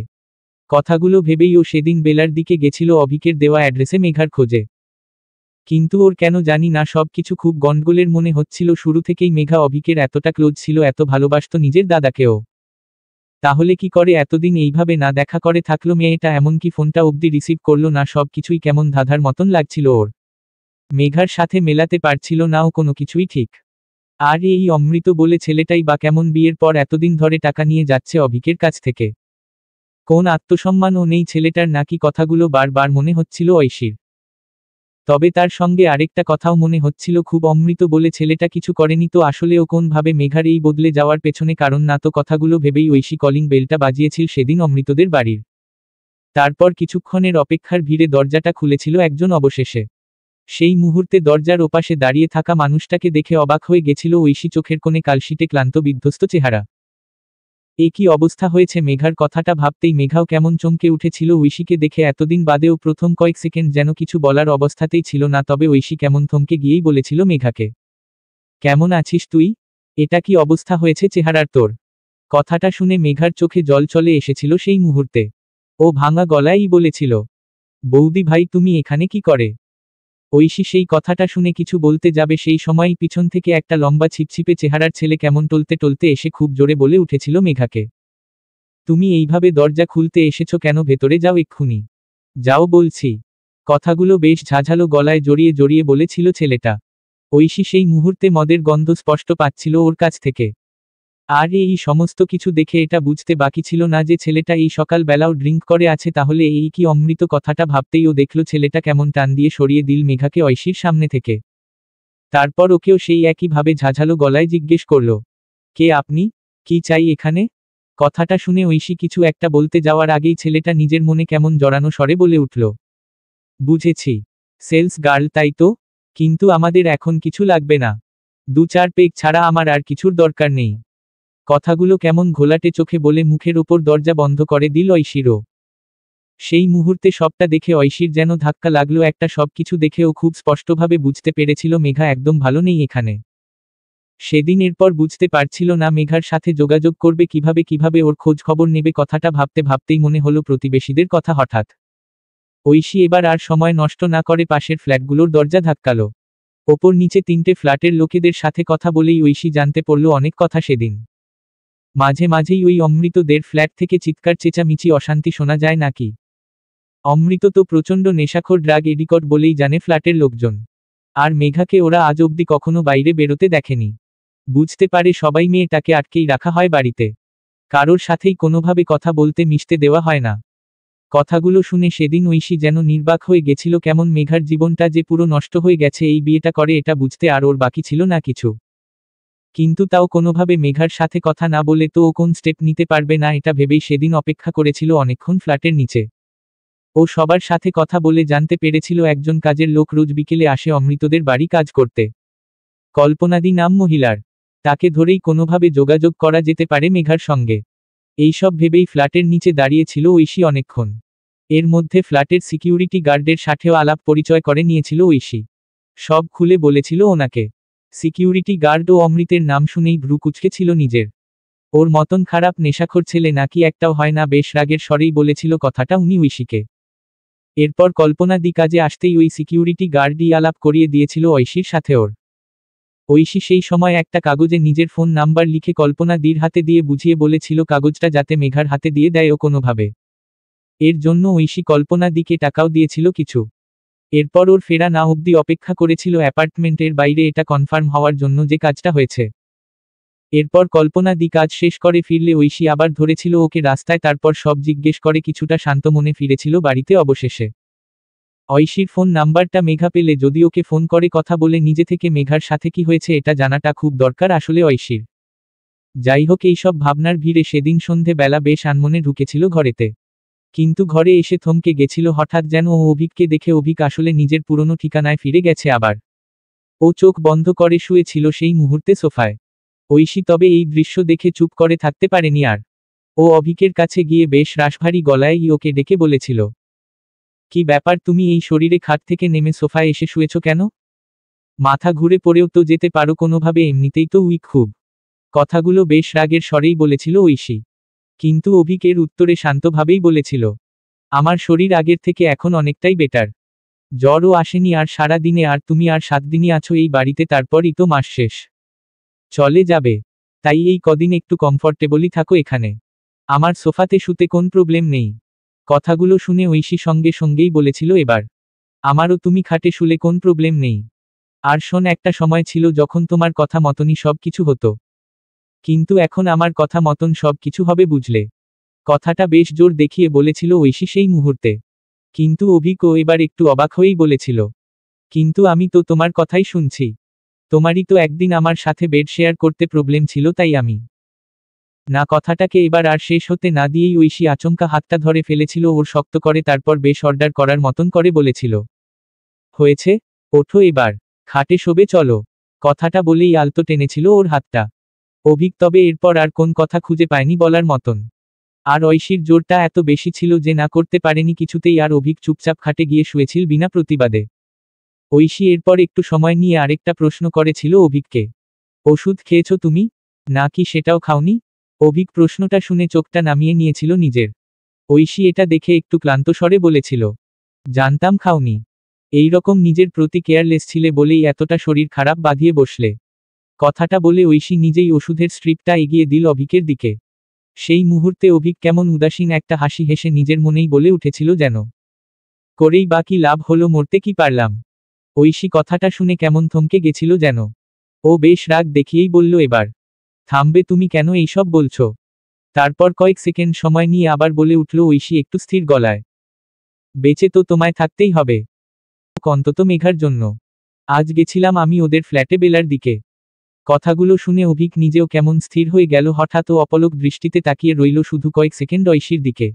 কথাগুলো ভেবেই ও সেদিন বেলার দিকে গেছিল অভিকের দেওয়া অ্যাড্রেসে মেঘার খোঁজে। কিন্তু ওর কেন জানি না সবকিছু খুব গন্ডগোলের মনে হচ্ছিল। শুরু থেকেই মেঘা অভিকের এতটা ক্লোজ ছিল, এত ভালোবাসত নিজের দাদাকেও, তাহলে কি করে এতদিন এইভাবে না দেখা করে থাকলো মেয়েটা, এমনকি ফোনটা অবধি রিসিভ করলো না। সবকিছুই কেমন ধাঁধার মতন লাগছিল ওর, মেঘার সাথে মেলাতে পারছিল না ও কোনো কিছুই ঠিক। আর এই অমৃত বলে ছেলেটাই বা কেমন বিয়ের পর এতদিন ধরে টাকা নিয়ে যাচ্ছে অভিকের কাছ থেকে? কোন আত্মসম্মানও নেই ছেলেটার নাকি? কথাগুলো বারবার মনে হচ্ছিল ঐশীর। তবে তার সঙ্গে আরেকটা কথাও মনে হচ্ছিল, খুব অমৃত বলে ছেলেটা কিছু করেনি তো আসলে ও কোনভাবে মেঘার এই বদলে যাওয়ার পেছনে কারণ না তো? কথাগুলো ভেবেই ঐশী কলিং বেলটা বাজিয়েছিল সেদিন অমৃতদের বাড়ির। তারপর কিছুক্ষণের অপেক্ষার ভিড়ে দরজাটা খুলেছিল একজন অবশেষে। সেই মুহূর্তে দরজার ওপাশে দাঁড়িয়ে থাকা মানুষটাকে দেখে অবাক হয়ে গেছিল ঐশী, চোখের কোণে কালশিটে ক্লান্ত বিধ্বস্ত চেহারা। এ কি অবস্থা হয়েছে মেঘার? কথাটা ভাবতেই মেঘাও কেমন চমকে উঠেছিল ঐশীকে দেখে। এতদিন বাদেও প্রথম কয়েক সেকেন্ড যেন কিছু বলার অবস্থাতেই ছিল না, তবে ঐশী কেমন থমকে গিয়েই বলেছিল মেঘাকে, কেমন আছিস তুই? এটা কি অবস্থা হয়েছে চেহারার তোর? কথাটা শুনে মেঘার চোখে জল চলে এসেছিল সেই মুহূর্তে। ও ভাঙা গলায়ই বলেছিল, বৌদি ভাই তুমি এখানে কি করে? ঐশী সেই কথাটা শুনে কিছু বলতে যাবে সেই সময়ই পিছন থেকে একটা লম্বা ছিপছিপে চেহারার ছেলে কেমন টলতে টলতে এসে খুব জোরে বলে উঠেছিল মেঘাকে, তুমি এইভাবে দরজা খুলতে এসেছো কেন? ভেতরে যাও এক্ষুনি, যাও বলছি। কথাগুলো বেশ ঝাঝালো গলায় জড়িয়ে জড়িয়ে বলেছিল ছেলেটা। ঐশী সেই মুহূর্তে মদের গন্ধ স্পষ্ট পাচ্ছিল ওর কাছ থেকে। আর এই সমস্ত কিছু দেখে এটা বুঝতে বাকি ছিল না যে ছেলেটা এই সকাল বেলাও ড্রিঙ্ক করে আছে। তাহলে এই কি অমৃত? কথাটা ভাবতেই ও দেখল ছেলেটা কেমন টান দিয়ে সরিয়ে দিল মেঘাকে ঐশীর সামনে থেকে। তারপর ওকেও সেই একইভাবে ঝাঝালো গলায় জিজ্ঞেস করল, কে আপনি? কি চাই এখানে? কথাটা শুনে ঐশী কিছু একটা বলতে যাওয়ার আগেই ছেলেটা নিজের মনে কেমন জড়ানো স্বরে বলে উঠল, বুঝেছি, সেলস গার্ল তাই তো, কিন্তু আমাদের এখন কিছু লাগবে না, 2-4 পেগ ছাড়া আমার আর কিছুর দরকার নেই। কথাগুলো কেমন ঘোলাটে চোখে বলে মুখের ওপর দরজা বন্ধ করে দিল ঐশীরও। সেই মুহূর্তে সবটা দেখে ঐশীর যেন ধাক্কা লাগলো একটা। সবকিছু দেখে ও খুব স্পষ্টভাবে বুঝতে পেরেছিল মেঘা একদম ভালো নেই এখানে। সেদিন এরপর বুঝতে পারছিল না মেঘার সাথে যোগাযোগ করবে কিভাবে ওর খোঁজ খবর নেবে। কথাটা ভাবতে ভাবতেই মনে হলো প্রতিবেশীদের কথা হঠাৎ। ঐশী এবার আর সময় নষ্ট না করে পাশের ফ্ল্যাটগুলোর দরজা ধাক্কালো। ওপর নিচে 3টে ফ্ল্যাটের লোকেদের সাথে কথা বলেই ঐশী জানতে পারল অনেক কথা সেদিন। মাঝে মাঝেই ওই অমৃতদের ফ্ল্যাট থেকে চিৎকার চেঁচামেচি অশান্তি শোনা যায় নাকি। অমৃত তো প্রচণ্ড নেশাখোর, ড্রাগ এডিক্ট বলেই জানে ফ্ল্যাটের লোকজন। আর মেঘাকে ওরা আজ অবধি কখনো বাইরে বেরোতে দেখেনি। বুঝতে পারে সবাই মেয়েটাকে আটকেই রাখা হয় বাড়িতে, কারোর সাথেই কোনোভাবে কথা বলতে মিশতে দেওয়া হয় না। কথাগুলো শুনে সেদিন ঐশী যেন নির্বাক হয়ে গেছিল। কেমন মেঘার জীবনটা যে পুরো নষ্ট হয়ে গেছে এই বিয়েটা করে, এটা বুঝতে আর ওর বাকি ছিল না কিছু। কিন্তু তাও কোনোভাবে মেঘার সাথে কথা না বলে তো ও কোন স্টেপ নিতে পারবে না, এটা ভেবেই সেদিন অপেক্ষা করেছিল অনেকক্ষণ ফ্ল্যাটের নিচে। ও সবার সাথে কথা বলে জানতে পেরেছিল একজন কাজের লোক রোজ বিকেলে আসে অমৃতদের বাড়ি কাজ করতে। কল্পনাদি নাম মহিলার। তাকে ধরেই কোনোভাবে যোগাযোগ করা যেতে পারে মেঘার সঙ্গে। এইসব ভেবেই ফ্ল্যাটের নিচে দাঁড়িয়েছিল ঐশী অনেকক্ষণ। এর মধ্যে ফ্ল্যাটের সিকিউরিটি গার্ডের সাথেও আলাপ পরিচয় করে নিয়েছিল ঐশী। সব খুলে বলেছিল ওনাকে। সিকিউরিটি গার্ড ও অমৃতের নাম শুনেই ভ্রু কুঁচকে ছিল নিজের। ওর মতন খারাপ নেশাখোর ছেলে নাকি একটাও হয় না। বেশ রাগের স্বরেই বলেছিল কথাটা উনি ঐশীকে। এরপর কল্পনা দি কাজে আসতেই ওই সিকিউরিটি গার্ডই আলাপ করিয়ে দিয়েছিল ঐশীর সাথে ওর। ঐশী সেই সময় একটা কাগজে নিজের ফোন নাম্বার লিখে কল্পনা দির হাতে দিয়ে বুঝিয়ে বলেছিল কাগজটা যাতে মেঘার হাতে দিয়ে দেয় ও কোনোভাবে। এর জন্য ঐশী কল্পনা দিকে টাকাও দিয়েছিল কিছু। এরপর ওর ফেরা না অবধি অপেক্ষা করেছিল অ্যাপার্টমেন্টের বাইরে, এটা কনফার্ম হওয়ার জন্য যে কাজটা হয়েছে। এরপর কল্পনা দি কাজ শেষ করে ফিরলে ঐশী আবার ধরেছিল ওকে রাস্তায়, তারপর সব জিজ্ঞেস করে কিছুটা শান্ত মনে ফিরেছিল বাড়িতে অবশেষে। ঐশীর ফোন নাম্বারটা মেঘা পেলে যদি ওকে ফোন করে কথা বলে নিজে থেকে মেঘার সাথে কি হয়েছে এটা জানাটা খুব দরকার আসলে ঐশীর। যাই হোক, এইসব ভাবনার ভিড়ে সেদিন সন্ধে বেলা বেশ আনমনে ঢুকেছিল ঘরেতে। কিন্তু ঘরে এসে থমকে গেছিল হঠাৎ, যেন ও অভিককে দেখে অভিক আসলে নিজের পুরনো ঠিকানায় ফিরে গেছে আবার। ও চোখ বন্ধ করে শুয়েছিল সেই মুহূর্তে সোফায়। ঐশী তবে এই দৃশ্য দেখে চুপ করে থাকতে পারেনি আর। ও অভিকের কাছে গিয়ে বেশ রাশভারী গলায় ওকে ডেকে বলেছিল, কি ব্যাপার, তুমি এই শরীরে খাট থেকে নেমে সোফায় এসে শুয়েছ কেন? মাথা ঘুরে পড়েও তো যেতে পারো কোনোভাবে, এমনিতেই তো উইক খুব। কথাগুলো বেশ রাগের স্বরেই বলেছিল ঐশী। কিন্তু অভিক এর উত্তরে শান্তভাবেই বলেছিল, আমার শরীর আগের থেকে এখন অনেকটাই বেটার। জ্বরও আসেনি আর সারা দিনে, আর তুমি আর 7 দিনই আছো এই বাড়িতে, তারপরই তো মাস শেষ চলে যাবে। তাই এই কদিন একটু কমফর্টেবলই থাকো এখানে। আমার সোফাতে শুতে কোন প্রবলেম নেই। কথাগুলো শুনে ঐশী সঙ্গে সঙ্গেই বলেছিল, এবার আমারও তুমি খাটে শুলে কোন প্রবলেম নেই। আর শোন, একটা সময় ছিল যখন তোমার কথা মতনই সব কিছু হতো, কিন্তু এখন আমার কথা মতন সব কিছু হবে, বুঝলে? কথাটা বেশ জোর দেখিয়ে বলেছিল ঐশী সেই মুহূর্তে। কিন্তু অভিকও এবার একটু অবাক হয়েই বলেছিল, কিন্তু আমি তো তোমার কথাই শুনছি। তোমারই তো একদিন আমার সাথে বেড শেয়ার করতে প্রবলেম ছিল, তাই আমি না। কথাটাকে এবার আর শেষ হতে না দিয়েই ঐশী আচমকা হাতটা ধরে ফেলেছিল ওর শক্ত করে, তারপর বেশ অর্ডার করার মতন করে বলেছিল, হয়েছে, ওঠো এবার, খাটে শোবে চলো। কথাটা বলেই আলতো টেনেছিল ওর হাতটা। অভিক তবে এরপর আর কোন কথা খুঁজে পায়নি বলার মতন। আর ঐশীর জোরটা এত বেশি ছিল যে না করতে পারেনি কিছুতেই, আর অভিক চুপচাপ খাটে গিয়ে শুয়েছিল বিনা প্রতিবাদে। ঐশী এরপর একটু সময় নিয়ে আরেকটা প্রশ্ন করেছিল অভিককে, ওষুধ খেয়েছো তুমি, নাকি সেটাও খাওনি? অভিক প্রশ্নটা শুনে চোখটা নামিয়ে নিয়েছিল নিজের। ঐশী এটা দেখে একটু ক্লান্ত স্বরে বলেছিল, জানতাম খাওনি। এই রকম নিজের প্রতি কেয়ারলেস ছিলে বলেই এতটা শরীর খারাপ বাঁধিয়ে বসলে। কথাটা বলে ঐশী নিজেই ওষুধের স্ট্রিপটা এগিয়ে দিল অভিকের দিকে। সেই মুহূর্তে অভিক কেমন উদাসীন একটা হাসি হেসে নিজের মনেই বলে উঠেছিল, যেন করেই বা কি লাভ হলো, মরতে কি পারলাম। ঐশী কথাটা শুনে কেমন থমকে গেছিল যেন। ও বেশ রাগ দেখিয়েই বলল, এবার থামবে তুমি, কেন এইসব বলছো? তারপর কয়েক সেকেন্ড সময় নিয়ে আবার বলে উঠল ঐশী একটু স্থির গলায়, বেঁচে তো তোমায় থাকতেই হবে, অন্তত মেঘার জন্য। আজ গেছিলাম আমি ওদের ফ্ল্যাটে বেলার দিকে। কথাগুলো শুনে অভিক নিজেও কেমন স্থির হয়ে গেল, হঠাৎ ও অপলক দৃষ্টিতে তাকিয়ে রইল শুধু কয়েক সেকেন্ড ঐশীর দিকে।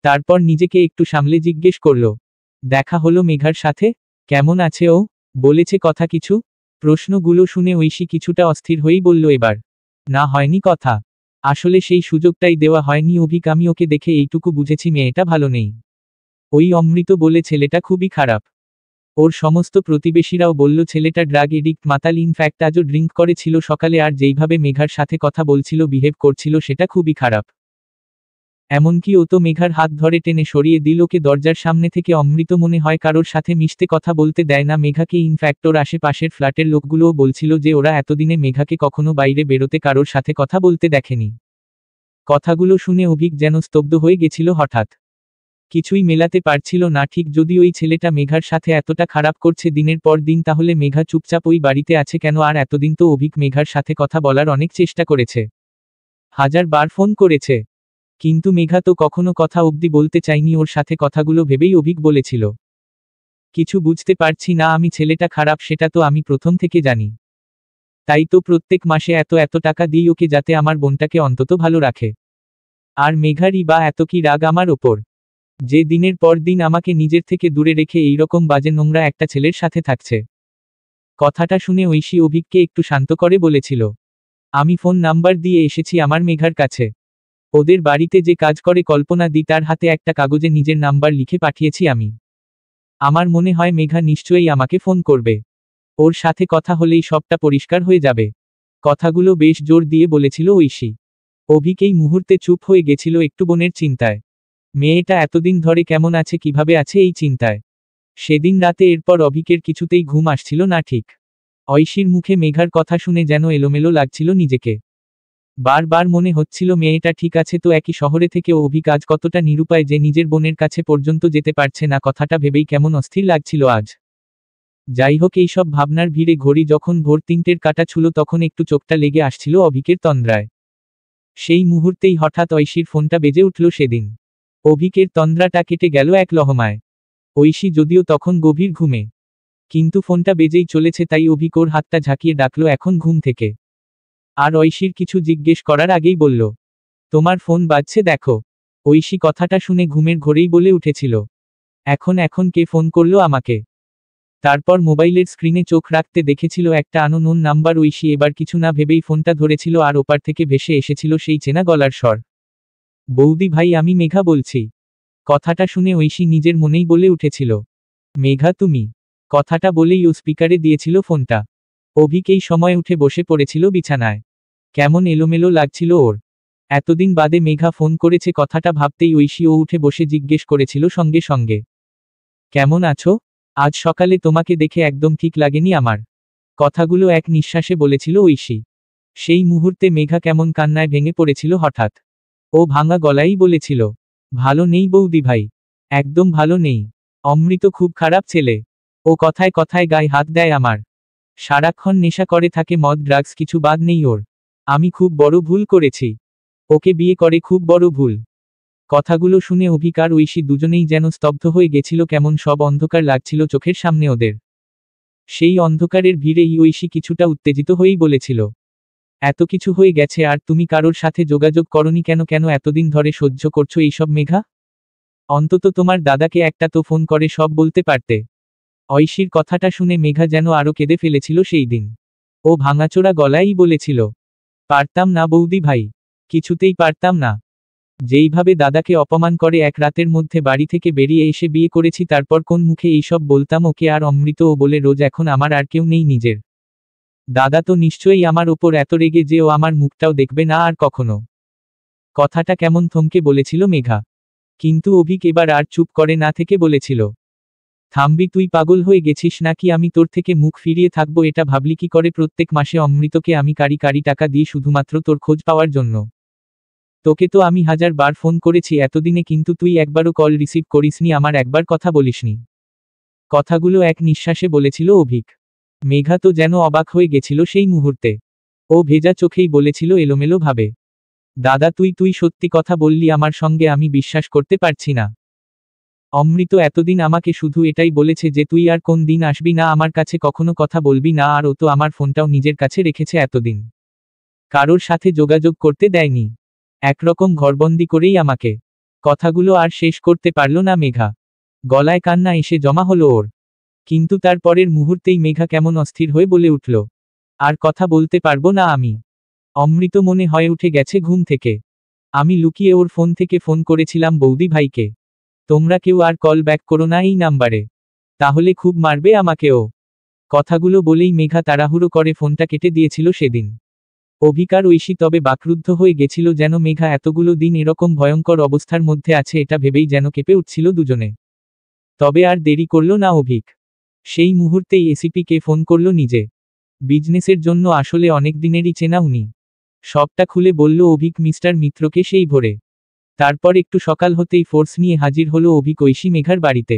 তারপর নিজেকে একটু সামলে জিজ্ঞেস করল, দেখা হলো মেঘার সাথে? কেমন আছে ও? বলেছে কথা কিছু? প্রশ্নগুলো শুনে ঐশী কিছুটা অস্থির হয়েই বলল, এবার না, হয়নি কথা। আসলে সেই সুযোগটাই দেওয়া হয়নি অভিক, আমি ওকে দেখে এইটুকু বুঝেছি মেয়েটা ভালো নেই। ওই অমৃত বলে ছেলেটা খুবই খারাপ। ওর সমস্ত প্রতিবেশীরাও বলল ছেলেটা ড্রাগ এডিক্ট, মাতাল, ইনফ্যাক্ট আজও ড্রিঙ্ক করেছিল সকালে, আর যেইভাবে মেঘার সাথে কথা বলছিল, বিহেভ করছিল, সেটা খুবই খারাপ। এমনকি ও তো মেঘার হাত ধরে টেনে সরিয়ে দিল ওকে দরজার সামনে থেকে। অমৃত মনে হয় কারোর সাথে মিশতে, কথা বলতে দেয় না মেঘাকে। ইনফ্যাক্ট ওর আশেপাশের ফ্ল্যাটের লোকগুলোও বলছিল যে ওরা এতদিনে মেঘাকে কখনো বাইরে বেরোতে, কারোর সাথে কথা বলতে দেখেনি। কথাগুলো শুনে অভিক যেন স্তব্ধ হয়ে গেছিল হঠাৎ। কিছুই মেলাতে পারছিল না ঠিক। যদি ওই ছেলেটা মেঘার সাথে এতটা খারাপ করছে দিনের পর দিন, তাহলে মেঘা চুপচাপ ওই বাড়িতে আছে কেন? আর এতদিন তো অভিক মেঘার সাথে কথা বলার অনেক চেষ্টা করেছে, 1000 বার ফোন করেছে, কিন্তু মেঘা তো কখনো কথা অবধি বলতে চায়নি ওর সাথে। কথাগুলো ভেবেই অভিক বলেছিল, কিছু বুঝতে পারছি না আমি, ছেলেটা খারাপ সেটা তো আমি প্রথম থেকে জানি। তাই তো প্রত্যেক মাসে এত এত টাকা দিই ওকে, যাতে আমার বোনটাকে অন্তত ভালো রাখে। আর মেঘারই বা এত কি রাগ আমার ওপর, যে দিনের পর দিন আমাকে নিজের থেকে দূরে রেখে এইরকম বাজে নোংরা একটা ছেলের সাথে থাকছে। কথাটা শুনে ঐশী অভিককে একটু শান্ত করে বলেছিল, আমি ফোন নাম্বার দিয়ে এসেছি আমার মেঘার কাছে। ওদের বাড়িতে যে কাজ করে কল্পনা দি, তার হাতে একটা কাগজে নিজের নাম্বার লিখে পাঠিয়েছি আমি। আমার মনে হয় মেঘা নিশ্চয়ই আমাকে ফোন করবে। ওর সাথে কথা হলেই সবটা পরিষ্কার হয়ে যাবে। কথাগুলো বেশ জোর দিয়ে বলেছিল ঐশী। অভিক এই মুহূর্তে চুপ হয়ে গেছিল একটু বোনের চিন্তায়। মেয়েটা এতদিন ধরে কেমন আছে, কিভাবে আছে, এই চিন্তায়। সেদিন রাতে এরপর অভিকের কিছুতেই ঘুম আসছিল না ঠিক। ঐশীর মুখে মেঘার কথা শুনে যেন এলোমেলো লাগছিল নিজেকে। বারবার মনে হচ্ছিল মেয়েটা ঠিক আছে তো, একই শহরে থেকে অভিক আজ কতটা নিরুপায় যে নিজের বোনের কাছে পর্যন্ত যেতে পারছে না। কথাটা ভেবেই কেমন অস্থির লাগছিল আজ। যাই হোক, এইসব ভাবনার ভিড়ে ঘড়ি যখন ভোর 3টের কাটা ছুলো, তখন একটু চোখটা লেগে আসছিল অভিকের তন্দ্রায়। সেই মুহূর্তেই হঠাৎ ঐশীর ফোনটা বেজে উঠল সেদিন। অভিকের তন্দ্রাটা কেটে গেল এক লহমায়। ঐশী যদিও তখন গভীর ঘুমে, কিন্তু ফোনটা বেজেই চলেছে তাই অভিক ওর হাতটা ঝাঁকিয়ে ডাকলো এখন ঘুম থেকে। আর ঐশীর কিছু জিজ্ঞেস করার আগেই বলল, তোমার ফোন বাজছে দেখো। ঐশী কথাটা শুনে ঘুমের ঘোরেই বলে উঠেছিল, এখন এখন কে ফোন করলো আমাকে? তারপর মোবাইলের স্ক্রিনে চোখ রাখতে দেখেছিল একটা আননোন নাম্বার। ঐশী এবার কিছু না ভেবেই ফোনটা ধরেছিল আর ওপার থেকে ভেসে এসেছিল সেই চেনা গলার স্বর। বৌদি ভাই, আমি মেঘা বলছি। কথাটা শুনে ঐশী নিজের মনেই বলে উঠেছিল, মেঘা তুমি? কথাটা বলেই ও স্পিকারে দিয়েছিল ফোনটা। অভিক এই সময় উঠে বসে পড়েছিল বিছানায়। কেমন এলোমেলো লাগছিল ওর। এতদিন বাদে মেঘা ফোন করেছে কথাটা ভাবতেই ঐশী ও উঠে বসে জিজ্ঞেস করেছিল সঙ্গে সঙ্গে, কেমন আছো? আজ সকালে তোমাকে দেখে একদম ঠিক লাগেনি আমার। কথাগুলো এক নিঃশ্বাসে বলেছিল ঐশী। সেই মুহূর্তে মেঘা কেমন কান্নায় ভেঙে পড়েছিল হঠাৎ। ও ভাঙা গলায়ই বলেছিল, ভালো নেই বৌদি ভাই, একদম ভালো নেই। অমৃত খুব খারাপ ছেলে। ও কথায় কথায় গায়ে হাত দেয় আমার। সারাক্ষণ নেশা করে থাকে, মদ ড্রাগস কিছু বাদ নেই ওর। আমি খুব বড় ভুল করেছি। ওকে বিয়ে করে খুব বড় ভুল। কথাগুলো শুনে অভিক আর ঐশী দুজনেই যেন স্তব্ধ হয়ে গেছিল, কেমন সব অন্ধকার লাগছিল চোখের সামনে ওদের। সেই অন্ধকারের ভিড়েই ঐশী কিছুটা উত্তেজিত হয়েই বলেছিল, এত কিছু হয়ে গেছে আর তুমি কারোর সাথে যোগাযোগ করনি কেন? কেন এতদিন ধরে সহ্য করছো এইসব মেঘা? অন্তত তোমার দাদাকে একটা তো ফোন করে সব বলতে পারতে। ঐশীর কথাটা শুনে মেঘা যেন আরো কেঁদে ফেলেছিল সেই দিন। ও ভাঙাচোরা গলায়ই বলেছিল, পারতাম না বৌদি ভাই, কিছুতেই পারতাম না। যেইভাবে দাদাকে অপমান করে এক রাতের মধ্যে বাড়ি থেকে বেরিয়ে এসে বিয়ে করেছি, তারপর কোন মুখে এইসব বলতাম ওকে আর অমৃত ও বলে রোজ এখন আমার আর কেউ নেই নিজের। দাদা তো নিশ্চয়ই আমার ওপর এত রেগে যে ও আমার মুখটাও দেখবে না আর কখনো। কথাটা কেমন থমকে বলেছিল মেঘা। কিন্তু অভিক এবার আর চুপ করে না থেকে বলেছিল, থামবি? তুই পাগল হয়ে গেছিস নাকি? আমি তোর থেকে মুখ ফিরিয়ে থাকবো এটা ভাবলি কি করে? প্রত্যেক মাসে অমৃতকে আমি কারি কারি টাকা দিই শুধুমাত্র তোর খোঁজ পাওয়ার জন্য। তোকে তো আমি 1000 বার ফোন করেছি এতদিনে, কিন্তু তুই একবারও কল রিসিভ করিসনি, আমার একবার কথা বলিসনি। কথাগুলো এক নিঃশ্বাসে বলেছিল অভিক। মেঘা তো যেন অবাক হয়ে গেছিল সেই মুহূর্তে। ও ভেজা চোখেই বলেছিল এলোমেলো ভাবে, দাদা তুই তুই সত্যি কথা বললি আমার সঙ্গে? আমি বিশ্বাস করতে পারছি না। অমৃত এতদিন আমাকে শুধু এটাই বলেছে যে তুই আর কোন দিন আসবি না আমার কাছে, কখনো কথা বলবি না, আর ও তো আমার ফোনটাও নিজের কাছে রেখেছে এতদিন। কারোর সাথে যোগাযোগ করতে দেয়নি, একরকম ঘরবন্দি করেই আমাকে। কথাগুলো আর শেষ করতে পারল না মেঘা। গলায় কান্না এসে জমা হলো ওর। কিন্তু তার পরের মুহূর্তেই মেঘা কেমন অস্থির হয়ে বলে উঠল, আর কথা বলতে পারবো না আমি। অমৃত মনে হয় উঠে গেছে ঘুম থেকে। আমি লুকিয়ে ওর ফোন থেকে ফোন করেছিলাম বৌদি ভাইকে। তোমরা কেউ আর কল ব্যাক করো না এই নাম্বারে, তাহলে খুব মারবে আমাকেও। কথাগুলো বলেই মেঘা তাড়াহুড়ো করে ফোনটা কেটে দিয়েছিল সেদিন। অভিক আর ঐশী তবে বাকরুদ্ধ হয়ে গেছিল, যেন মেঘা এতগুলো দিন এরকম ভয়ঙ্কর অবস্থার মধ্যে আছে এটা ভেবেই যেন কেঁপে উঠছিল দুজনে। তবে আর দেরি করল না অভিক। সেই মুহূর্তেই এসিপিকে ফোন করল নিজে। বিজনেসের জন্য আসলে অনেক দিনেরই চেনা উনি। সবটা খুলে বলল অভিক মিস্টার মিত্রকে সেই ভোরে। তারপর একটু সকাল হতেই ফোর্স নিয়ে হাজির হলো অভিক ঐশী মেঘার বাড়িতে।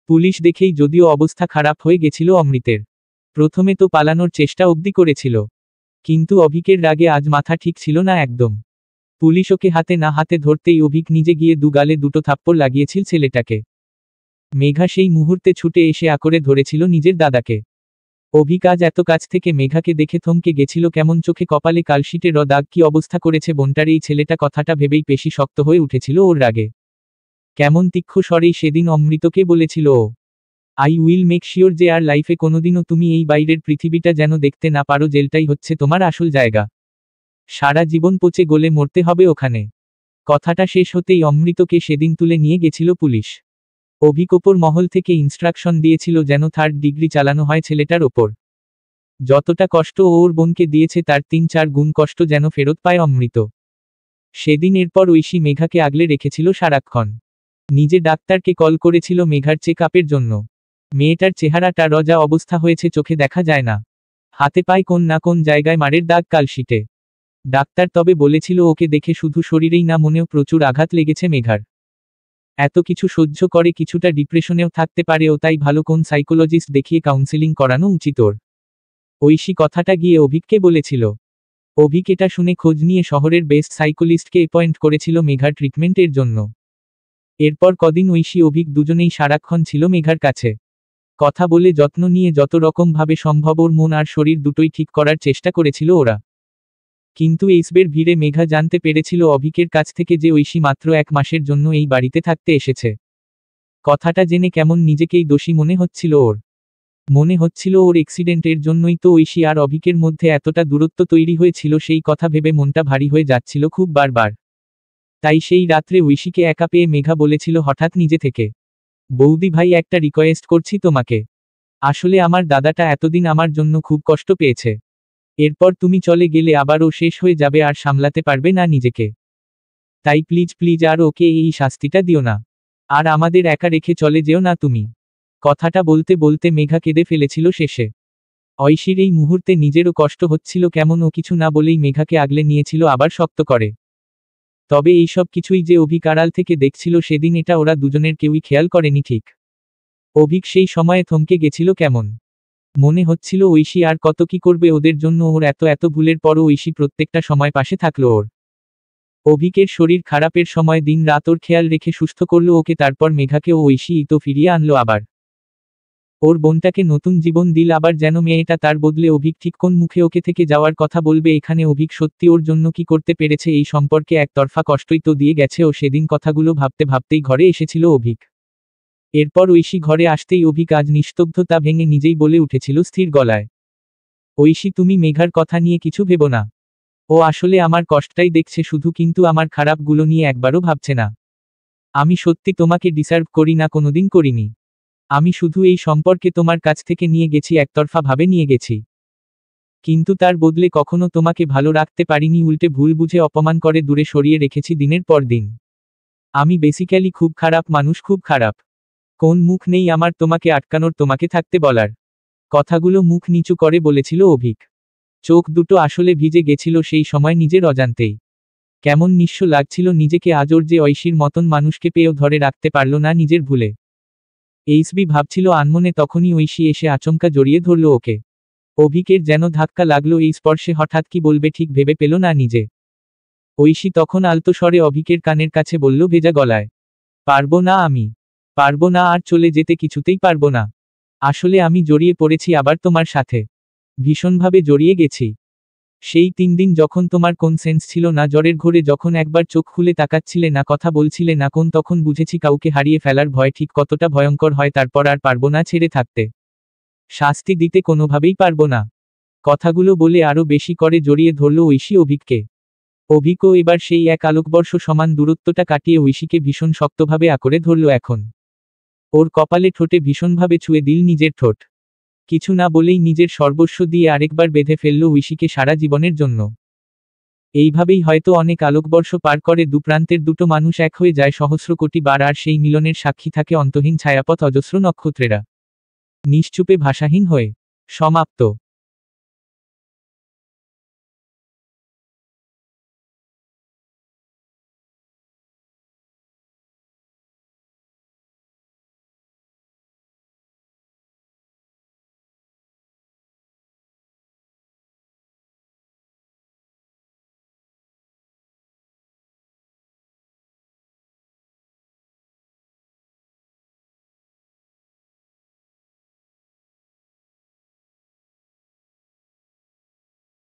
পুলিশ দেখেই যদিও অবস্থা খারাপ হয়ে গেছিল অমৃতের। প্রথমে তো পালানোর চেষ্টা অবধি করেছিল, কিন্তু অভিকের রাগে আজ মাথা ঠিক ছিল না একদম। পুলিশ ওকে হাতে না হাতে ধরতেই অভিক নিজে গিয়ে দুগালে দুটো থাপ্পড় লাগিয়েছিল ছেলেটাকে। মেঘা সেই মুহূর্তে ছুটে এসে আঁকড়ে ধরেছিল নিজের দাদাকে। অভিক আজ এত কাছ থেকে মেঘাকে দেখে থমকে গেছিল, কেমন চোখে কপালে কালশিটে দাগ। কি অবস্থা করেছে বোনটার এই ছেলেটা, কথাটা ভেবেই পেশি শক্ত হয়ে উঠেছিল ওর রাগে। কেমন তীক্ষ্ণ স্বরেই সেদিন অমৃতকে বলেছিল ও, আই উইল মেক শিওর যে আর লাইফে কোনোদিনও তুমি এই বাইরের পৃথিবীটা যেন দেখতে না পারো, জেলটাই হচ্ছে তোমার আসল জায়গা। সারা জীবন পচে গলে মরতে হবে ওখানে। কথাটা শেষ হতেই অমৃতকে সেদিন তুলে নিয়ে গেছিল পুলিশ। অভিক ওপর মহল থেকে ইনস্ট্রাকশন দিয়েছিল যেন 3rd ডিগ্রি চালানো হয় ছেলেটার ওপর। যতটা কষ্ট ও ওর বোনকে দিয়েছে তার 3-4 গুণ কষ্ট যেন ফেরত পায় অমৃত। সেদিন এরপর ঐশী মেঘাকে আগলে রেখেছিল সারাক্ষণ। নিজে ডাক্তারকে কল করেছিল মেঘার চেক আপের জন্য। মেয়েটার চেহারাটা রজা অবস্থা হয়েছে, চোখে দেখা যায় না। হাতে পায় কোন না কোন জায়গায় মারের দাগ কালশিটে। ডাক্তার তবে বলেছিল ওকে দেখে শুধু শরীরেই না মনেও প্রচুর আঘাত লেগেছে মেঘার। এত কিছু সহ্য করে কিছুটা ডিপ্রেশনেও থাকতে পারে ও, তাই ভালো কোন সাইকোলজিস্ট দেখিয়ে কাউন্সেলিং করানো উচিত ওর। ঐশী কথাটা গিয়ে অভিককে বলেছিল। অভিক এটা শুনে খোঁজ নিয়ে শহরের বেস্ট সাইকোলিস্টকে অ্যাপয়েন্ট করেছিল মেঘার ট্রিটমেন্টের জন্য। এরপর কদিন ঐশী অভিক দুজনেই সারাক্ষণ ছিল মেঘার কাছে। কথা বলে যত্ন নিয়ে যত রকম ভাবে সম্ভব ওর মন আর শরীর দুটোই ঠিক করার চেষ্টা করেছিল ওরা। কিন্তু এইসবের ভিড়ে মেঘা জানতে পেরেছিল অভিকের কাছ থেকে যে ঐশী মাত্র 1 মাসের জন্য এই বাড়িতে থাকতে এসেছে। কথাটা জেনে কেমন নিজেকেই দোষী মনে হচ্ছিল ওর। মনে হচ্ছিল ওর অ্যাক্সিডেন্টের জন্যই তো ঐশী আর অভিকের মধ্যে এতটা দূরত্ব তৈরি হয়েছিল, সেই কথা ভেবে মনটা ভারী হয়ে যাচ্ছিল খুব বারবার। তাই সেই রাত্রে ঐশীকে একা পেয়ে মেঘা বলেছিল হঠাৎ নিজে থেকে, বৌদি ভাই একটা রিকোয়েস্ট করছি তোমাকে। আসলে আমার দাদাটা এতদিন আমার জন্য খুব কষ্ট পেয়েছে। এরপর তুমি চলে গেলে আবারও শেষ হয়ে যাবে আর সামলাতে পারবে না নিজেকে। তাই প্লিজ প্লিজ আর ওকে এই শাস্তিটা দিও না। আর আমাদের একা রেখে চলে যেও না তুমি। কথাটা বলতে বলতে মেঘা কেঁদে ফেলেছিল শেষে। ঐশীর এই মুহূর্তে নিজেরও কষ্ট হচ্ছিল কেমন, ও কিছু না বলেই মেঘাকে আগলে নিয়েছিল আবার শক্ত করে। তবে এইসব কিছুই যে অভিক আড়াল থেকে দেখছিল সেদিন এটা ওরা দুজনের কেউই খেয়াল করেনি ঠিক। অভিক সেই সময়ে থমকে গেছিল কেমন। মনে হচ্ছিল ঐশী আর কত কি করবে ওদের জন্য, ওর এত এত ভুলের পরও ঐশী প্রত্যেকটা সময় পাশে থাকলো ওর। অভিকের শরীর খারাপের সময় দিন রাত ওর খেয়াল রেখে সুস্থ করলো ওকে, তারপর মেঘাকে ও ঐশী তো ফিরিয়ে আনলো আবার। ওর বোনটাকে নতুন জীবন দিল আবার, যেন মেয়েটা তার বদলে অভিক ঠিক কোন মুখে ওকে থেকে যাওয়ার কথা বলবে। এখানে অভিক সত্যি ওর জন্য কি করতে পেরেছে এই সম্পর্কে একতরফা কষ্টই তো দিয়ে গেছে ও। সেদিন কথাগুলো ভাবতে ভাবতেই ঘরে এসেছিল অভিক। এরপর ঐশী ঘরে আসতেই অভিক আজ নিস্তব্ধতা ভেঙে নিজেই বলে উঠেছিল স্থির গলায়, ঐশী তুমি মেঘার কথা নিয়ে কিছু ভেবো না। ও আসলে আমার কষ্টটাই দেখছে শুধু, কিন্তু আমার খারাপগুলো নিয়ে একবারও ভাবছে না। আমি সত্যি তোমাকে ডিসার্ভ করি না, কোনোদিন করিনি। আমি শুধু এই সম্পর্কে তোমার কাছ থেকে নিয়ে গেছি, একতরফা ভাবে নিয়ে গেছি। কিন্তু তার বদলে কখনো তোমাকে ভালো রাখতে পারিনি, উল্টে ভুল বুঝে অপমান করে দূরে সরিয়ে রেখেছি দিনের পর দিন। আমি বেসিক্যালি খুব খারাপ মানুষ, খুব খারাপ। কোন মুখ নেই আমার তোমাকে আটকানোর, তোমাকে থাকতে বলার। কথাগুলো মুখ নিচু করে বলেছিল অভিক। চোখ দুটো আসলে ভিজে গেছিল সেই সময় নিজের অজান্তেই। কেমন নিঃস্ব লাগছিল নিজেকে আজ, ওর যে ঐশীর মতন মানুষকে পেয়েও ধরে রাখতে পারল না নিজের ভুলে। এইসবই ভাবছিল আনমনে, তখনই ঐশী এসে আচমকা জড়িয়ে ধরল ওকে। অভিকের যেন ধাক্কা লাগলো এই স্পর্শে, হঠাৎ কি বলবে ঠিক ভেবে পেল না নিজে। ঐশী তখন আলতো স্বরে অভিকের কানের কাছে বলল ভেজা গলায়, পারবো না, আমি পারবো না আর চলে যেতে, কিছুতেই পারবো না। আসলে আমি জড়িয়ে পড়েছি আবার তোমার সাথে, ভীষণভাবে জড়িয়ে গেছি। সেই 3 দিন যখন তোমার কোন সেন্স ছিল না, জ্বরের ঘোরে যখন একবার চোখ খুলে তাকাচ্ছিলে না, কথা বলছিলে না কোন, তখন বুঝেছি কাউকে হারিয়ে ফেলার ভয় ঠিক কতটা ভয়ঙ্কর হয়। তারপর আর পারবো না ছেড়ে থাকতে, শাস্তি দিতে কোনোভাবেই পারবো না। কথাগুলো বলে আরো বেশি করে জড়িয়ে ধরল ঐশী অভিককে। অভিকও এবার সেই এক আলোকবর্ষ সমান দূরত্বটা কাটিয়ে ঐশীকে ভীষণ শক্তভাবে আঁকড়ে ধরল এখন। ওর কপালে ঠোঁটে ভীষণভাবে ছুঁয়ে দিল নিজের ঠোঁট। কিছু না বলেই নিজের সর্বস্ব দিয়ে আরেকবার বেঁধে ফেলল ঐশীকে সারা জীবনের জন্য। এইভাবেই হয়তো অনেক আলোকবর্ষ পার করে দুপ্রান্তের দুটো মানুষ এক হয়ে যায় সহস্র কোটি বার, আর সেই মিলনের সাক্ষী থাকে অন্তহীন ছায়াপথ, অজস্র নক্ষত্রেরা। নিশ্চুপে ভাষাহীন হয়ে। সমাপ্ত।